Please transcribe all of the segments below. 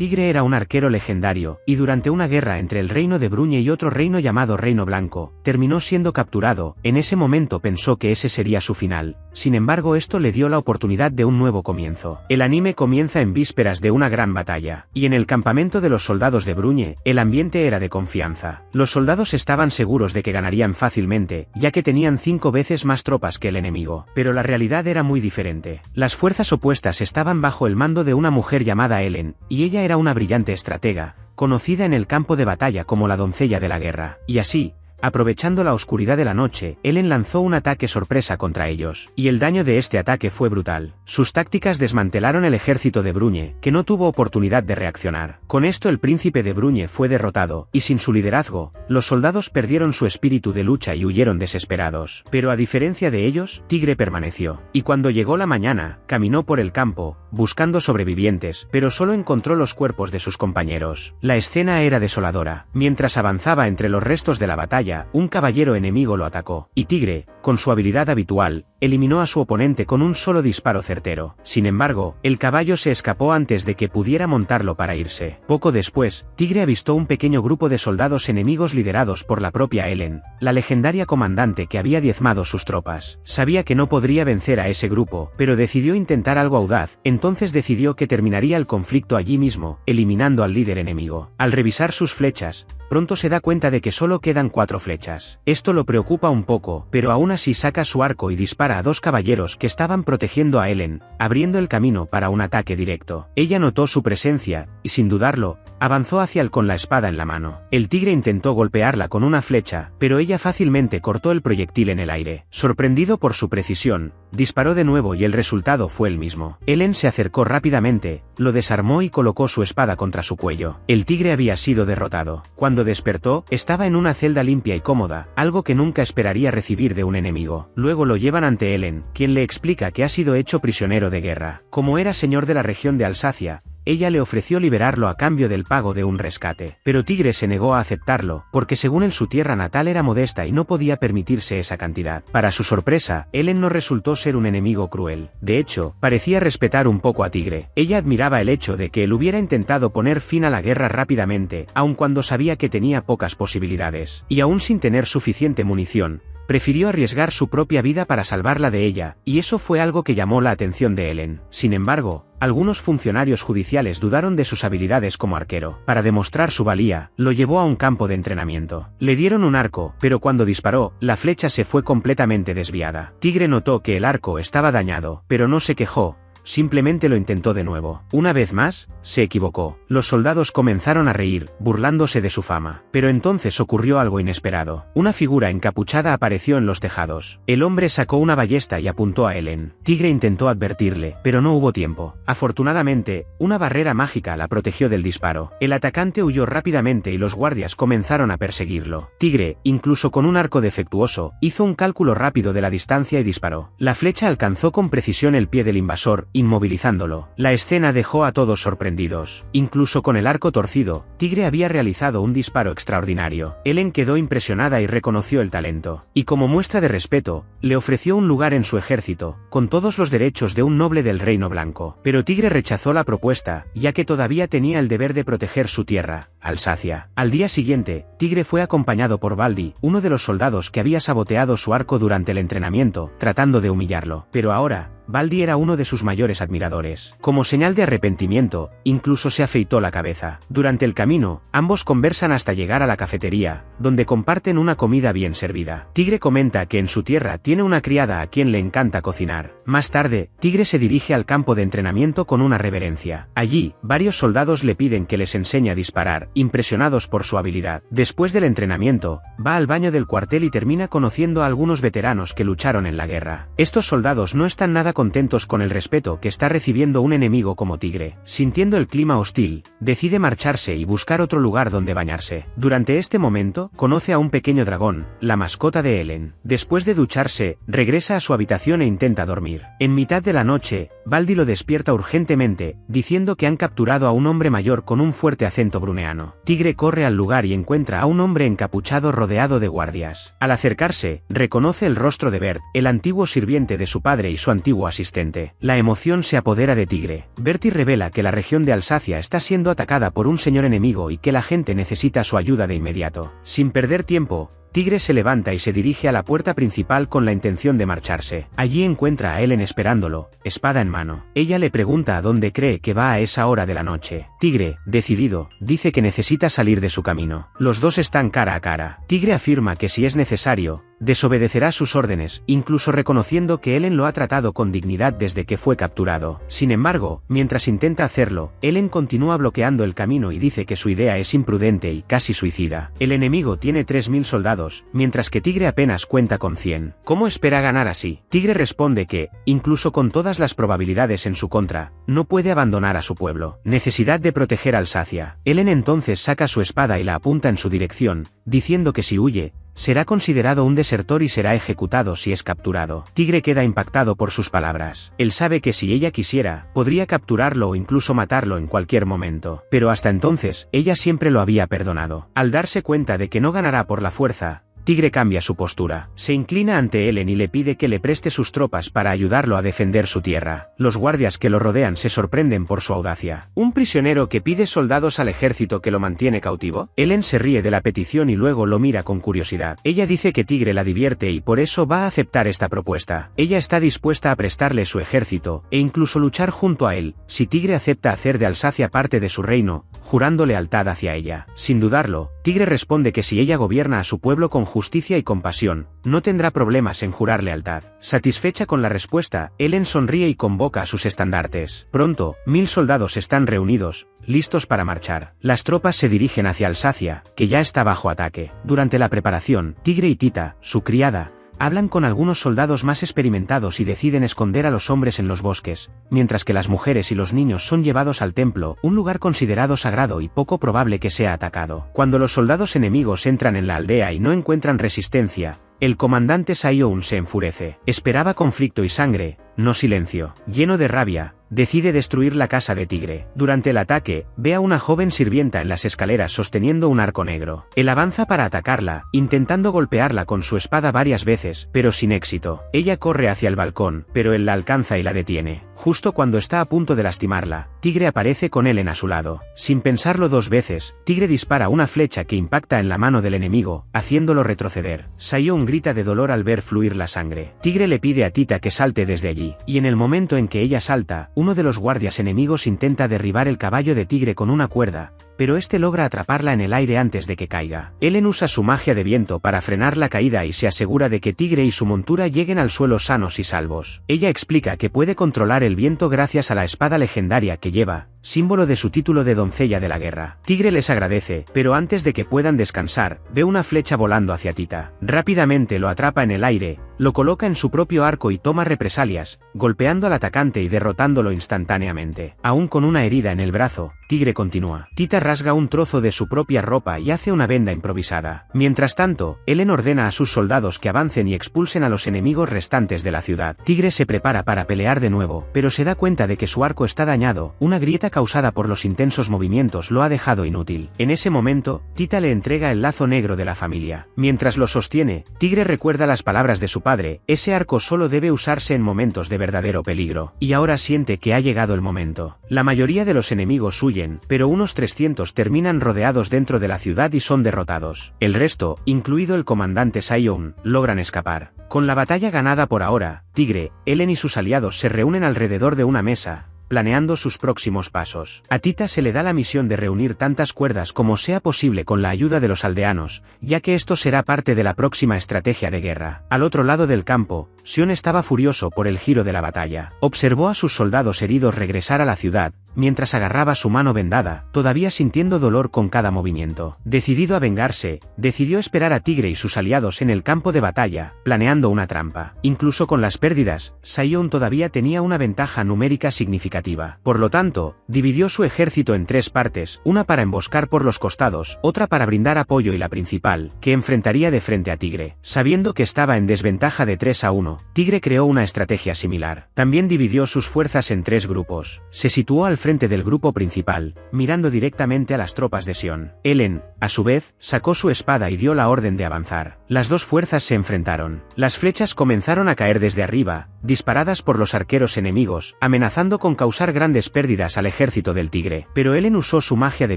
Tigre era un arquero legendario, y durante una guerra entre el reino de Bruñe y otro reino llamado Reino Blanco, terminó siendo capturado. En ese momento pensó que ese sería su final. Sin embargo, esto le dio la oportunidad de un nuevo comienzo. El anime comienza en vísperas de una gran batalla, y en el campamento de los soldados de Bruñe, el ambiente era de confianza. Los soldados estaban seguros de que ganarían fácilmente, ya que tenían 5 veces más tropas que el enemigo. Pero la realidad era muy diferente. Las fuerzas opuestas estaban bajo el mando de una mujer llamada Ellen, y ella era una brillante estratega, conocida en el campo de batalla como la doncella de la guerra. Y así, aprovechando la oscuridad de la noche, Ellen lanzó un ataque sorpresa contra ellos, y el daño de este ataque fue brutal. Sus tácticas desmantelaron el ejército de Bruñe, que no tuvo oportunidad de reaccionar. Con esto el príncipe de Bruñe fue derrotado, y sin su liderazgo, los soldados perdieron su espíritu de lucha y huyeron desesperados. Pero a diferencia de ellos, Tigre permaneció, y cuando llegó la mañana, caminó por el campo, buscando sobrevivientes, pero solo encontró los cuerpos de sus compañeros. La escena era desoladora. Mientras avanzaba entre los restos de la batalla, un caballero enemigo lo atacó, y Tigre, con su habilidad habitual, eliminó a su oponente con un solo disparo certero. Sin embargo, el caballo se escapó antes de que pudiera montarlo para irse. Poco después, Tigre avistó un pequeño grupo de soldados enemigos liderados por la propia Ellen, la legendaria comandante que había diezmado sus tropas. Sabía que no podría vencer a ese grupo, pero decidió intentar algo audaz. Entonces decidió que terminaría el conflicto allí mismo, eliminando al líder enemigo. Al revisar sus flechas, pronto se da cuenta de que solo quedan 4 flechas. Esto lo preocupa un poco, pero aún así saca su arco y dispara a 2 caballeros que estaban protegiendo a Ellen, abriendo el camino para un ataque directo. Ella notó su presencia, y sin dudarlo, avanzó hacia él con la espada en la mano. El tigre intentó golpearla con una flecha, pero ella fácilmente cortó el proyectil en el aire. Sorprendido por su precisión, disparó de nuevo y el resultado fue el mismo. Ellen se acercó rápidamente, lo desarmó y colocó su espada contra su cuello. El tigre había sido derrotado. Cuando despertó, estaba en una celda limpia y cómoda, algo que nunca esperaría recibir de un enemigo. Luego lo llevan ante Ellen, quien le explica que ha sido hecho prisionero de guerra. Como era señor de la región de Alsacia, ella le ofreció liberarlo a cambio del pago de un rescate. Pero Tigre se negó a aceptarlo, porque según él su tierra natal era modesta y no podía permitirse esa cantidad. Para su sorpresa, Ellen no resultó ser un enemigo cruel. De hecho, parecía respetar un poco a Tigre. Ella admiraba el hecho de que él hubiera intentado poner fin a la guerra rápidamente, aun cuando sabía que tenía pocas posibilidades. Y aún sin tener suficiente munición, prefirió arriesgar su propia vida para salvarla de ella, y eso fue algo que llamó la atención de Ellen. Sin embargo, algunos funcionarios judiciales dudaron de sus habilidades como arquero. Para demostrar su valía, lo llevó a un campo de entrenamiento. Le dieron un arco, pero cuando disparó, la flecha se fue completamente desviada. Tigre notó que el arco estaba dañado, pero no se quejó. Simplemente lo intentó de nuevo. Una vez más, se equivocó. Los soldados comenzaron a reír, burlándose de su fama. Pero entonces ocurrió algo inesperado. Una figura encapuchada apareció en los tejados. El hombre sacó una ballesta y apuntó a Ellen. Tigre intentó advertirle, pero no hubo tiempo. Afortunadamente, una barrera mágica la protegió del disparo. El atacante huyó rápidamente y los guardias comenzaron a perseguirlo. Tigre, incluso con un arco defectuoso, hizo un cálculo rápido de la distancia y disparó. La flecha alcanzó con precisión el pie del invasor, inmovilizándolo. La escena dejó a todos sorprendidos. Incluso con el arco torcido, Tigre había realizado un disparo extraordinario. Ellen quedó impresionada y reconoció el talento. Y como muestra de respeto, le ofreció un lugar en su ejército, con todos los derechos de un noble del Reino Blanco. Pero Tigre rechazó la propuesta, ya que todavía tenía el deber de proteger su tierra, Alsacia. Al día siguiente, Tigre fue acompañado por Baldi, uno de los soldados que había saboteado su arco durante el entrenamiento, tratando de humillarlo. Pero ahora, Baldi era uno de sus mayores admiradores. Como señal de arrepentimiento, incluso se afeitó la cabeza. Durante el camino, ambos conversan hasta llegar a la cafetería, donde comparten una comida bien servida. Tigre comenta que en su tierra tiene una criada a quien le encanta cocinar. Más tarde, Tigre se dirige al campo de entrenamiento con una reverencia. Allí, varios soldados le piden que les enseñe a disparar, impresionados por su habilidad. Después del entrenamiento, va al baño del cuartel y termina conociendo a algunos veteranos que lucharon en la guerra. Estos soldados no están nada contentos con el respeto que está recibiendo un enemigo como Tigre. Sintiendo el clima hostil, decide marcharse y buscar otro lugar donde bañarse. Durante este momento, conoce a un pequeño dragón, la mascota de Ellen. Después de ducharse, regresa a su habitación e intenta dormir. dormir. En mitad de la noche, Baldi lo despierta urgentemente, diciendo que han capturado a un hombre mayor con un fuerte acento bruneano. Tigre corre al lugar y encuentra a un hombre encapuchado rodeado de guardias. Al acercarse, reconoce el rostro de Bert, el antiguo sirviente de su padre y su antiguo asistente. La emoción se apodera de Tigre. Bertie revela que la región de Alsacia está siendo atacada por un señor enemigo y que la gente necesita su ayuda de inmediato. Sin perder tiempo, Tigre se levanta y se dirige a la puerta principal con la intención de marcharse. Allí encuentra a Ellen esperándolo, espada en mano. Ella le pregunta a dónde cree que va a esa hora de la noche. Tigre, decidido, dice que necesita salir de su camino. Los dos están cara a cara. Tigre afirma que si es necesario, desobedecerá sus órdenes, incluso reconociendo que Ellen lo ha tratado con dignidad desde que fue capturado. Sin embargo, mientras intenta hacerlo, Ellen continúa bloqueando el camino y dice que su idea es imprudente y casi suicida. El enemigo tiene 3000 soldados, mientras que Tigre apenas cuenta con 100. ¿Cómo espera ganar así? Tigre responde que, incluso con todas las probabilidades en su contra, no puede abandonar a su pueblo. Necesidad de proteger Alsacia. Ellen entonces saca su espada y la apunta en su dirección, diciendo que si huye, será considerado un desertor y será ejecutado si es capturado. Tigre queda impactado por sus palabras. Él sabe que si ella quisiera, podría capturarlo o incluso matarlo en cualquier momento. Pero hasta entonces, ella siempre lo había perdonado. Al darse cuenta de que no ganará por la fuerza, Tigre cambia su postura. Se inclina ante Ellen y le pide que le preste sus tropas para ayudarlo a defender su tierra. Los guardias que lo rodean se sorprenden por su audacia. ¿Un prisionero que pide soldados al ejército que lo mantiene cautivo? Ellen se ríe de la petición y luego lo mira con curiosidad. Ella dice que Tigre la divierte y por eso va a aceptar esta propuesta. Ella está dispuesta a prestarle su ejército, e incluso luchar junto a él, si Tigre acepta hacer de Alsacia parte de su reino, jurando lealtad hacia ella. Sin dudarlo, Tigre responde que si ella gobierna a su pueblo con justicia y compasión, no tendrá problemas en jurar lealtad. Satisfecha con la respuesta, Ellen sonríe y convoca a sus estandartes. Pronto, 1000 soldados están reunidos, listos para marchar. Las tropas se dirigen hacia Alsacia, que ya está bajo ataque. Durante la preparación, Tigre y Tita, su criada, hablan con algunos soldados más experimentados y deciden esconder a los hombres en los bosques, mientras que las mujeres y los niños son llevados al templo, un lugar considerado sagrado y poco probable que sea atacado. Cuando los soldados enemigos entran en la aldea y no encuentran resistencia, el comandante Sayon se enfurece. Esperaba conflicto y sangre, no silencio. Lleno de rabia, decide destruir la casa de Tigre. Durante el ataque, ve a una joven sirvienta en las escaleras sosteniendo un arco negro. Él avanza para atacarla, intentando golpearla con su espada varias veces, pero sin éxito. Ella corre hacia el balcón, pero él la alcanza y la detiene. Justo cuando está a punto de lastimarla, Tigre aparece con Ellen a su lado. Sin pensarlo dos veces, Tigre dispara una flecha que impacta en la mano del enemigo, haciéndolo retroceder. Sayon grita de dolor al ver fluir la sangre. Tigre le pide a Tita que salte desde allí, y en el momento en que ella salta, uno de los guardias enemigos intenta derribar el caballo de Tigre con una cuerda, pero este logra atraparla en el aire antes de que caiga. Ellen usa su magia de viento para frenar la caída y se asegura de que Tigre y su montura lleguen al suelo sanos y salvos. Ella explica que puede controlar el viento gracias a la espada legendaria que lleva, símbolo de su título de doncella de la guerra. Tigre les agradece, pero antes de que puedan descansar, ve una flecha volando hacia Tita. Rápidamente lo atrapa en el aire, lo coloca en su propio arco y toma represalias, golpeando al atacante y derrotándolo instantáneamente. Aún con una herida en el brazo, Tigre continúa. Tita rasga un trozo de su propia ropa y hace una venda improvisada. Mientras tanto, Ellen ordena a sus soldados que avancen y expulsen a los enemigos restantes de la ciudad. Tigre se prepara para pelear de nuevo, pero se da cuenta de que su arco está dañado, una grieta causada por los intensos movimientos lo ha dejado inútil. En ese momento, Tita le entrega el lazo negro de la familia. Mientras lo sostiene, Tigre recuerda las palabras de su padre: ese arco solo debe usarse en momentos de verdadero peligro. Y ahora siente que ha llegado el momento. La mayoría de los enemigos huyen, pero unos 300 terminan rodeados dentro de la ciudad y son derrotados. El resto, incluido el comandante Sayon, logran escapar. Con la batalla ganada por ahora, Tigre, Ellen y sus aliados se reúnen alrededor de una mesa, planeando sus próximos pasos. A Tita se le da la misión de reunir tantas cuerdas como sea posible con la ayuda de los aldeanos, ya que esto será parte de la próxima estrategia de guerra. Al otro lado del campo, Sion estaba furioso por el giro de la batalla. Observó a sus soldados heridos regresar a la ciudad, mientras agarraba su mano vendada, todavía sintiendo dolor con cada movimiento. Decidido a vengarse, decidió esperar a Tigre y sus aliados en el campo de batalla, planeando una trampa. Incluso con las pérdidas, Sayon todavía tenía una ventaja numérica significativa. Por lo tanto, dividió su ejército en 3 partes, una para emboscar por los costados, otra para brindar apoyo y la principal, que enfrentaría de frente a Tigre. Sabiendo que estaba en desventaja de 3-1, mismo, Tigre creó una estrategia similar. También dividió sus fuerzas en 3 grupos. Se situó al frente del grupo principal, mirando directamente a las tropas de Sion. Ellen, a su vez, sacó su espada y dio la orden de avanzar. Las dos fuerzas se enfrentaron. Las flechas comenzaron a caer desde arriba, disparadas por los arqueros enemigos, amenazando con causar grandes pérdidas al ejército del Tigre. Pero Ellen usó su magia de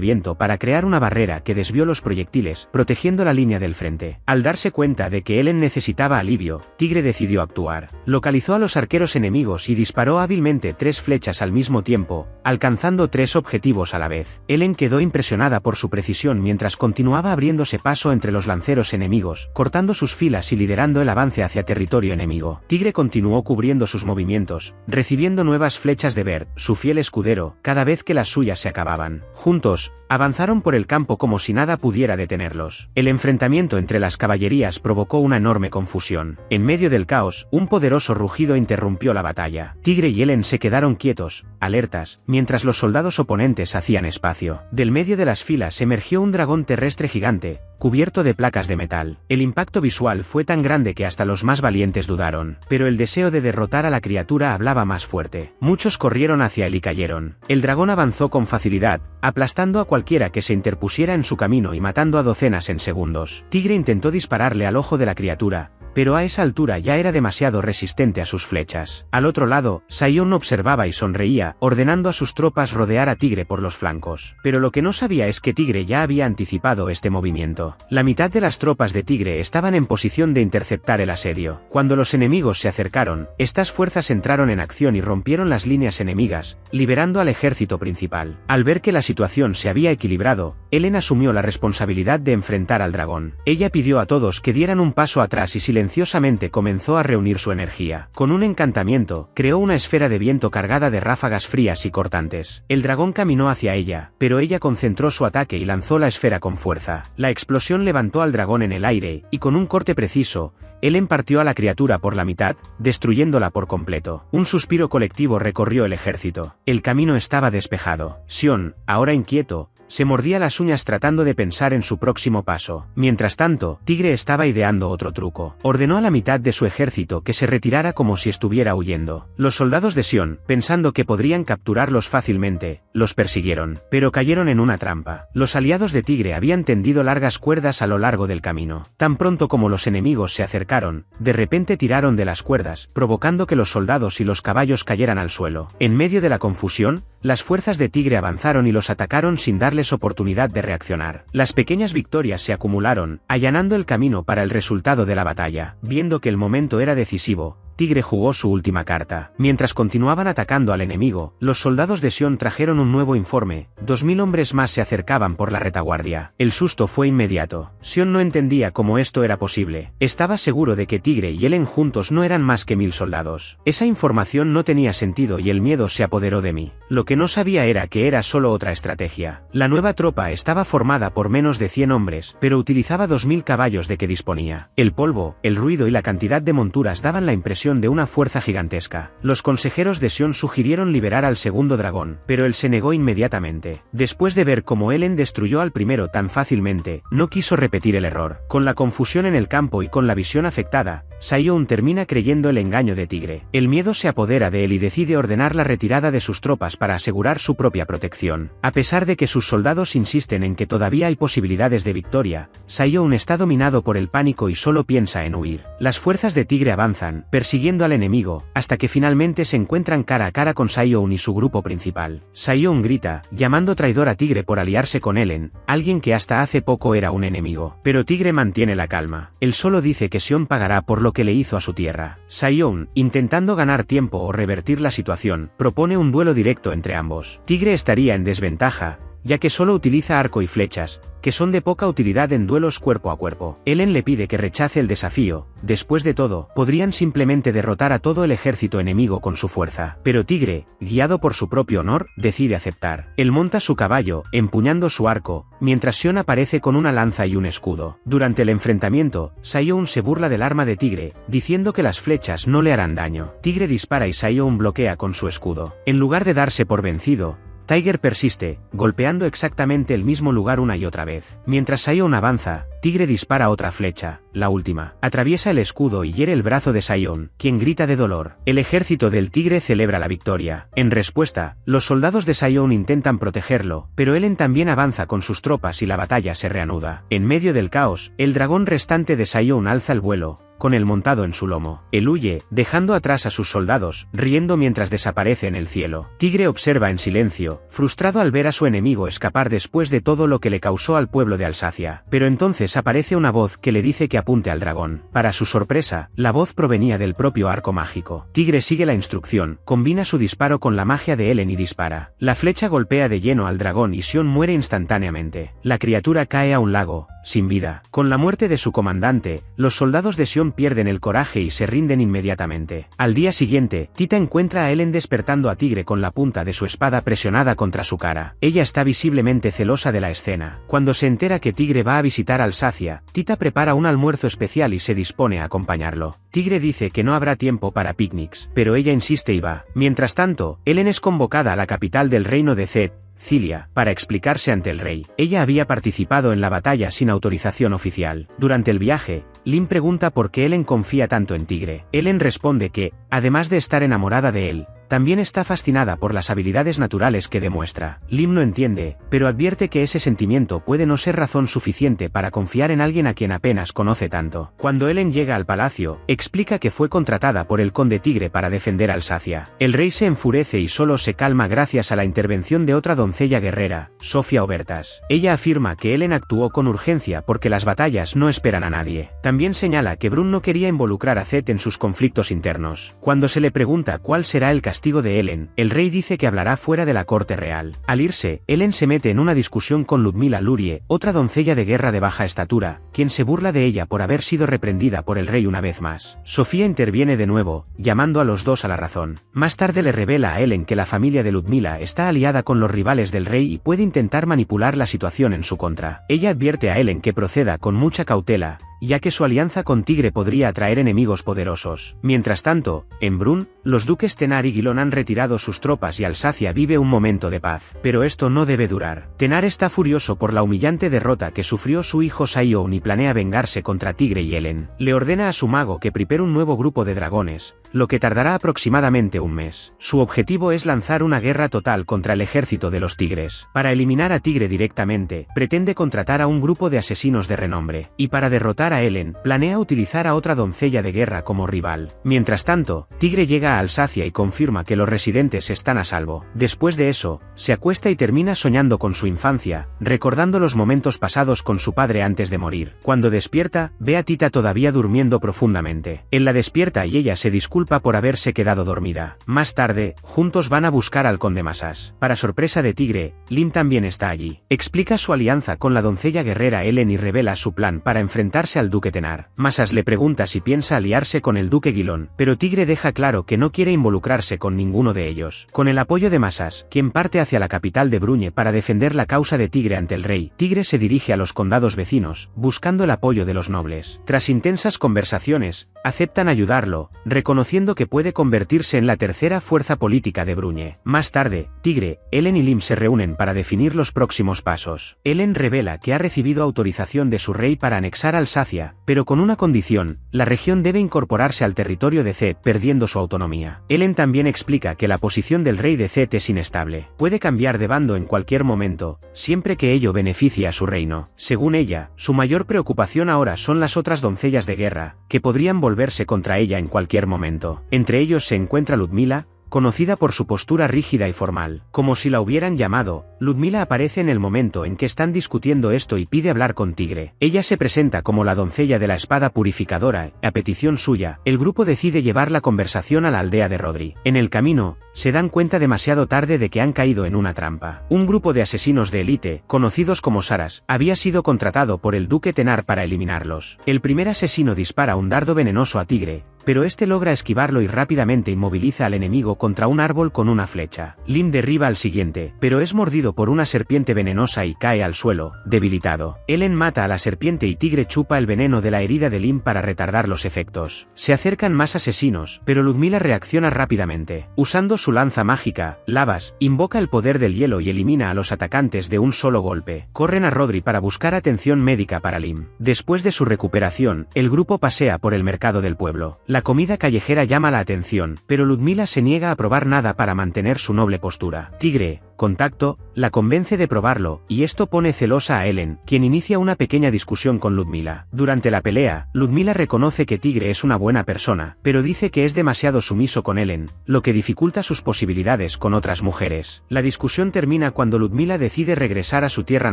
viento para crear una barrera que desvió los proyectiles, protegiendo la línea del frente. Al darse cuenta de que Ellen necesitaba alivio, Tigre decidió actuar. Localizó a los arqueros enemigos y disparó hábilmente 3 flechas al mismo tiempo, alcanzando 3 objetivos a la vez. Ellen quedó impresionada por su precisión mientras continuaba abriéndose paso entre los lanceros enemigos, cortando sus filas y liderando el avance hacia territorio enemigo. Tigre continuó cubriendo sus movimientos, recibiendo nuevas flechas de Bert, su fiel escudero, cada vez que las suyas se acababan. Juntos, avanzaron por el campo como si nada pudiera detenerlos. El enfrentamiento entre las caballerías provocó una enorme confusión. En medio del caos, un poderoso rugido interrumpió la batalla. Tigre y Ellen se quedaron quietos, alertas, mientras los soldados oponentes hacían espacio. Del medio de las filas emergió un dragón terrestre gigante, cubierto de placas de metal. El impacto visual fue tan grande que hasta los más valientes dudaron, pero el deseo de derrotar a la criatura hablaba más fuerte. Muchos corrieron hacia él y cayeron. El dragón avanzó con facilidad, aplastando a cualquiera que se interpusiera en su camino y matando a docenas en segundos. Tigre intentó dispararle al ojo de la criatura, pero a esa altura ya era demasiado resistente a sus flechas. Al otro lado, Sion observaba y sonreía, ordenando a sus tropas rodear a Tigre por los flancos. Pero lo que no sabía es que Tigre ya había anticipado este movimiento. La mitad de las tropas de Tigre estaban en posición de interceptar el asedio. Cuando los enemigos se acercaron, estas fuerzas entraron en acción y rompieron las líneas enemigas, liberando al ejército principal. Al ver que la situación se había equilibrado, Ellen asumió la responsabilidad de enfrentar al dragón. Ella pidió a todos que dieran un paso atrás y silenciosamente comenzó a reunir su energía. Con un encantamiento, creó una esfera de viento cargada de ráfagas frías y cortantes. El dragón caminó hacia ella, pero ella concentró su ataque y lanzó la esfera con fuerza. La explosión levantó al dragón en el aire, y con un corte preciso, Ellen partió a la criatura por la mitad, destruyéndola por completo. Un suspiro colectivo recorrió el ejército. El camino estaba despejado. Sion, ahora inquieto, se mordía las uñas tratando de pensar en su próximo paso. Mientras tanto, Tigre estaba ideando otro truco. Ordenó a la mitad de su ejército que se retirara como si estuviera huyendo. Los soldados de Sion, pensando que podrían capturarlos fácilmente, los persiguieron, pero cayeron en una trampa. Los aliados de Tigre habían tendido largas cuerdas a lo largo del camino. Tan pronto como los enemigos se acercaron, de repente tiraron de las cuerdas, provocando que los soldados y los caballos cayeran al suelo. En medio de la confusión, las fuerzas de Tigre avanzaron y los atacaron sin darles oportunidad de reaccionar. Las pequeñas victorias se acumularon, allanando el camino para el resultado de la batalla. Viendo que el momento era decisivo, Tigre jugó su última carta. Mientras continuaban atacando al enemigo, los soldados de Sion trajeron un nuevo informe. 2000 hombres más se acercaban por la retaguardia. El susto fue inmediato. Sion no entendía cómo esto era posible. Estaba seguro de que Tigre y Ellen juntos no eran más que 1000 soldados. Esa información no tenía sentido y el miedo se apoderó de mí. Lo que no sabía era que era solo otra estrategia. La nueva tropa estaba formada por menos de 100 hombres, pero utilizaba 2000 caballos de que disponía. El polvo, el ruido y la cantidad de monturas daban la impresión de una fuerza gigantesca. Los consejeros de Sion sugirieron liberar al segundo dragón, pero él se negó inmediatamente. Después de ver cómo Ellen destruyó al primero tan fácilmente, no quiso repetir el error. Con la confusión en el campo y con la visión afectada, Sion termina creyendo el engaño de Tigre. El miedo se apodera de él y decide ordenar la retirada de sus tropas para asegurar su propia protección. A pesar de que sus soldados insisten en que todavía hay posibilidades de victoria, Sion está dominado por el pánico y solo piensa en huir. Las fuerzas de Tigre avanzan, persiguiendo al enemigo, hasta que finalmente se encuentran cara a cara con Sion y su grupo principal. Sion grita, llamando traidor a Tigre por aliarse con Ellen, alguien que hasta hace poco era un enemigo. Pero Tigre mantiene la calma. Él solo dice que Sion pagará por lo que le hizo a su tierra. Sion, intentando ganar tiempo o revertir la situación, propone un duelo directo entre ambos. Tigre estaría en desventaja, ya que solo utiliza arco y flechas, que son de poca utilidad en duelos cuerpo a cuerpo. Ellen le pide que rechace el desafío. Después de todo, podrían simplemente derrotar a todo el ejército enemigo con su fuerza. Pero Tigre, guiado por su propio honor, decide aceptar. Él monta su caballo, empuñando su arco, mientras Sion aparece con una lanza y un escudo. Durante el enfrentamiento, Sion se burla del arma de Tigre, diciendo que las flechas no le harán daño. Tigre dispara y Sion bloquea con su escudo. En lugar de darse por vencido, Tiger persiste, golpeando exactamente el mismo lugar una y otra vez. Mientras Sion avanza, Tigre dispara otra flecha, la última. Atraviesa el escudo y hiere el brazo de Sion, quien grita de dolor. El ejército del Tigre celebra la victoria. En respuesta, los soldados de Sion intentan protegerlo, pero Ellen también avanza con sus tropas y la batalla se reanuda. En medio del caos, el dragón restante de Sion alza el vuelo, con él montado en su lomo. Él huye, dejando atrás a sus soldados, riendo mientras desaparece en el cielo. Tigre observa en silencio, frustrado al ver a su enemigo escapar después de todo lo que le causó al pueblo de Alsacia. Pero entonces aparece una voz que le dice que apunte al dragón. Para su sorpresa, la voz provenía del propio arco mágico. Tigre sigue la instrucción, combina su disparo con la magia de Ellen y dispara. La flecha golpea de lleno al dragón y Sion muere instantáneamente. La criatura cae a un lago, sin vida. Con la muerte de su comandante, los soldados de Sion pierden el coraje y se rinden inmediatamente. Al día siguiente, Tita encuentra a Ellen despertando a Tigre con la punta de su espada presionada contra su cara. Ella está visiblemente celosa de la escena. Cuando se entera que Tigre va a visitar Alsacia, Tita prepara un almuerzo especial y se dispone a acompañarlo. Tigre dice que no habrá tiempo para picnics, pero ella insiste y va. Mientras tanto, Ellen es convocada a la capital del reino de Zed, Cilia, para explicarse ante el rey. Ella había participado en la batalla sin autorización oficial. Durante el viaje, Lim pregunta por qué Ellen confía tanto en Tigre. Ellen responde que, además de estar enamorada de él, también está fascinada por las habilidades naturales que demuestra. Lim no entiende, pero advierte que ese sentimiento puede no ser razón suficiente para confiar en alguien a quien apenas conoce tanto. Cuando Ellen llega al palacio, explica que fue contratada por el conde Tigre para defender Alsacia. El rey se enfurece y solo se calma gracias a la intervención de otra doncella guerrera, Sofía Obertas. Ella afirma que Ellen actuó con urgencia porque las batallas no esperan a nadie. También señala que Brun no quería involucrar a Zed en sus conflictos internos. Cuando se le pregunta cuál será el castigo de Ellen, el rey dice que hablará fuera de la corte real. Al irse, Ellen se mete en una discusión con Ludmila Lurie, otra doncella de guerra de baja estatura, quien se burla de ella por haber sido reprendida por el rey una vez más. Sofía interviene de nuevo, llamando a los dos a la razón. Más tarde le revela a Ellen que la familia de Ludmila está aliada con los rivales del rey y puede intentar manipular la situación en su contra. Ella advierte a Ellen que proceda con mucha cautela, ya que su alianza con Tigre podría atraer enemigos poderosos. Mientras tanto, en Brun, los duques Tenar y Guilón han retirado sus tropas y Alsacia vive un momento de paz. Pero esto no debe durar. Tenar está furioso por la humillante derrota que sufrió su hijo Sion y planea vengarse contra Tigre y Ellen. Le ordena a su mago que prepare un nuevo grupo de dragones, lo que tardará aproximadamente un mes. Su objetivo es lanzar una guerra total contra el ejército de los Tigres. Para eliminar a Tigre directamente, pretende contratar a un grupo de asesinos de renombre, y para derrotar a Ellen, planea utilizar a otra doncella de guerra como rival. Mientras tanto, Tigre llega a Alsacia y confirma que los residentes están a salvo. Después de eso, se acuesta y termina soñando con su infancia, recordando los momentos pasados con su padre antes de morir. Cuando despierta, ve a Tita todavía durmiendo profundamente. Él la despierta y ella se disculpa por haberse quedado dormida. Más tarde, juntos van a buscar al conde Masas. Para sorpresa de Tigre, Lim también está allí. Explica su alianza con la doncella guerrera Ellen y revela su plan para enfrentarse al duque Tenar. Masas le pregunta si piensa aliarse con el duque Guilón, pero Tigre deja claro que no quiere involucrarse con ninguno de ellos. Con el apoyo de Masas, quien parte hacia la capital de Bruñe para defender la causa de Tigre ante el rey, Tigre se dirige a los condados vecinos, buscando el apoyo de los nobles. Tras intensas conversaciones, aceptan ayudarlo, reconociendo que puede convertirse en la tercera fuerza política de Bruñe. Más tarde, Tigre, Ellen y Lim se reúnen para definir los próximos pasos. Ellen revela que ha recibido autorización de su rey para anexar Alsacia, pero con una condición: la región debe incorporarse al territorio de Zed perdiendo su autonomía. Ellen también explica que la posición del rey de Zed es inestable. Puede cambiar de bando en cualquier momento, siempre que ello beneficie a su reino. Según ella, su mayor preocupación ahora son las otras doncellas de guerra, que podrían volverse contra ella en cualquier momento. Entre ellos se encuentra Ludmila, conocida por su postura rígida y formal. Como si la hubieran llamado, Ludmila aparece en el momento en que están discutiendo esto y pide hablar con Tigre. Ella se presenta como la doncella de la espada purificadora, y a petición suya, el grupo decide llevar la conversación a la aldea de Rodri. En el camino, se dan cuenta demasiado tarde de que han caído en una trampa. Un grupo de asesinos de élite, conocidos como Saras, había sido contratado por el duque Tenar para eliminarlos. El primer asesino dispara un dardo venenoso a Tigre, pero este logra esquivarlo y rápidamente inmoviliza al enemigo contra un árbol con una flecha. Lim derriba al siguiente, pero es mordido por una serpiente venenosa y cae al suelo, debilitado. Ellen mata a la serpiente y Tigre chupa el veneno de la herida de Lim para retardar los efectos. Se acercan más asesinos, pero Ludmila reacciona rápidamente. Usando su lanza mágica, Lavas, invoca el poder del hielo y elimina a los atacantes de un solo golpe. Corren a Rodri para buscar atención médica para Lim. Después de su recuperación, el grupo pasea por el mercado del pueblo. La comida callejera llama la atención, pero Ludmila se niega a probar nada para mantener su noble postura. Tigre, contacto, la convence de probarlo, y esto pone celosa a Ellen, quien inicia una pequeña discusión con Ludmila. Durante la pelea, Ludmila reconoce que Tigre es una buena persona, pero dice que es demasiado sumiso con Ellen, lo que dificulta sus posibilidades con otras mujeres. La discusión termina cuando Ludmila decide regresar a su tierra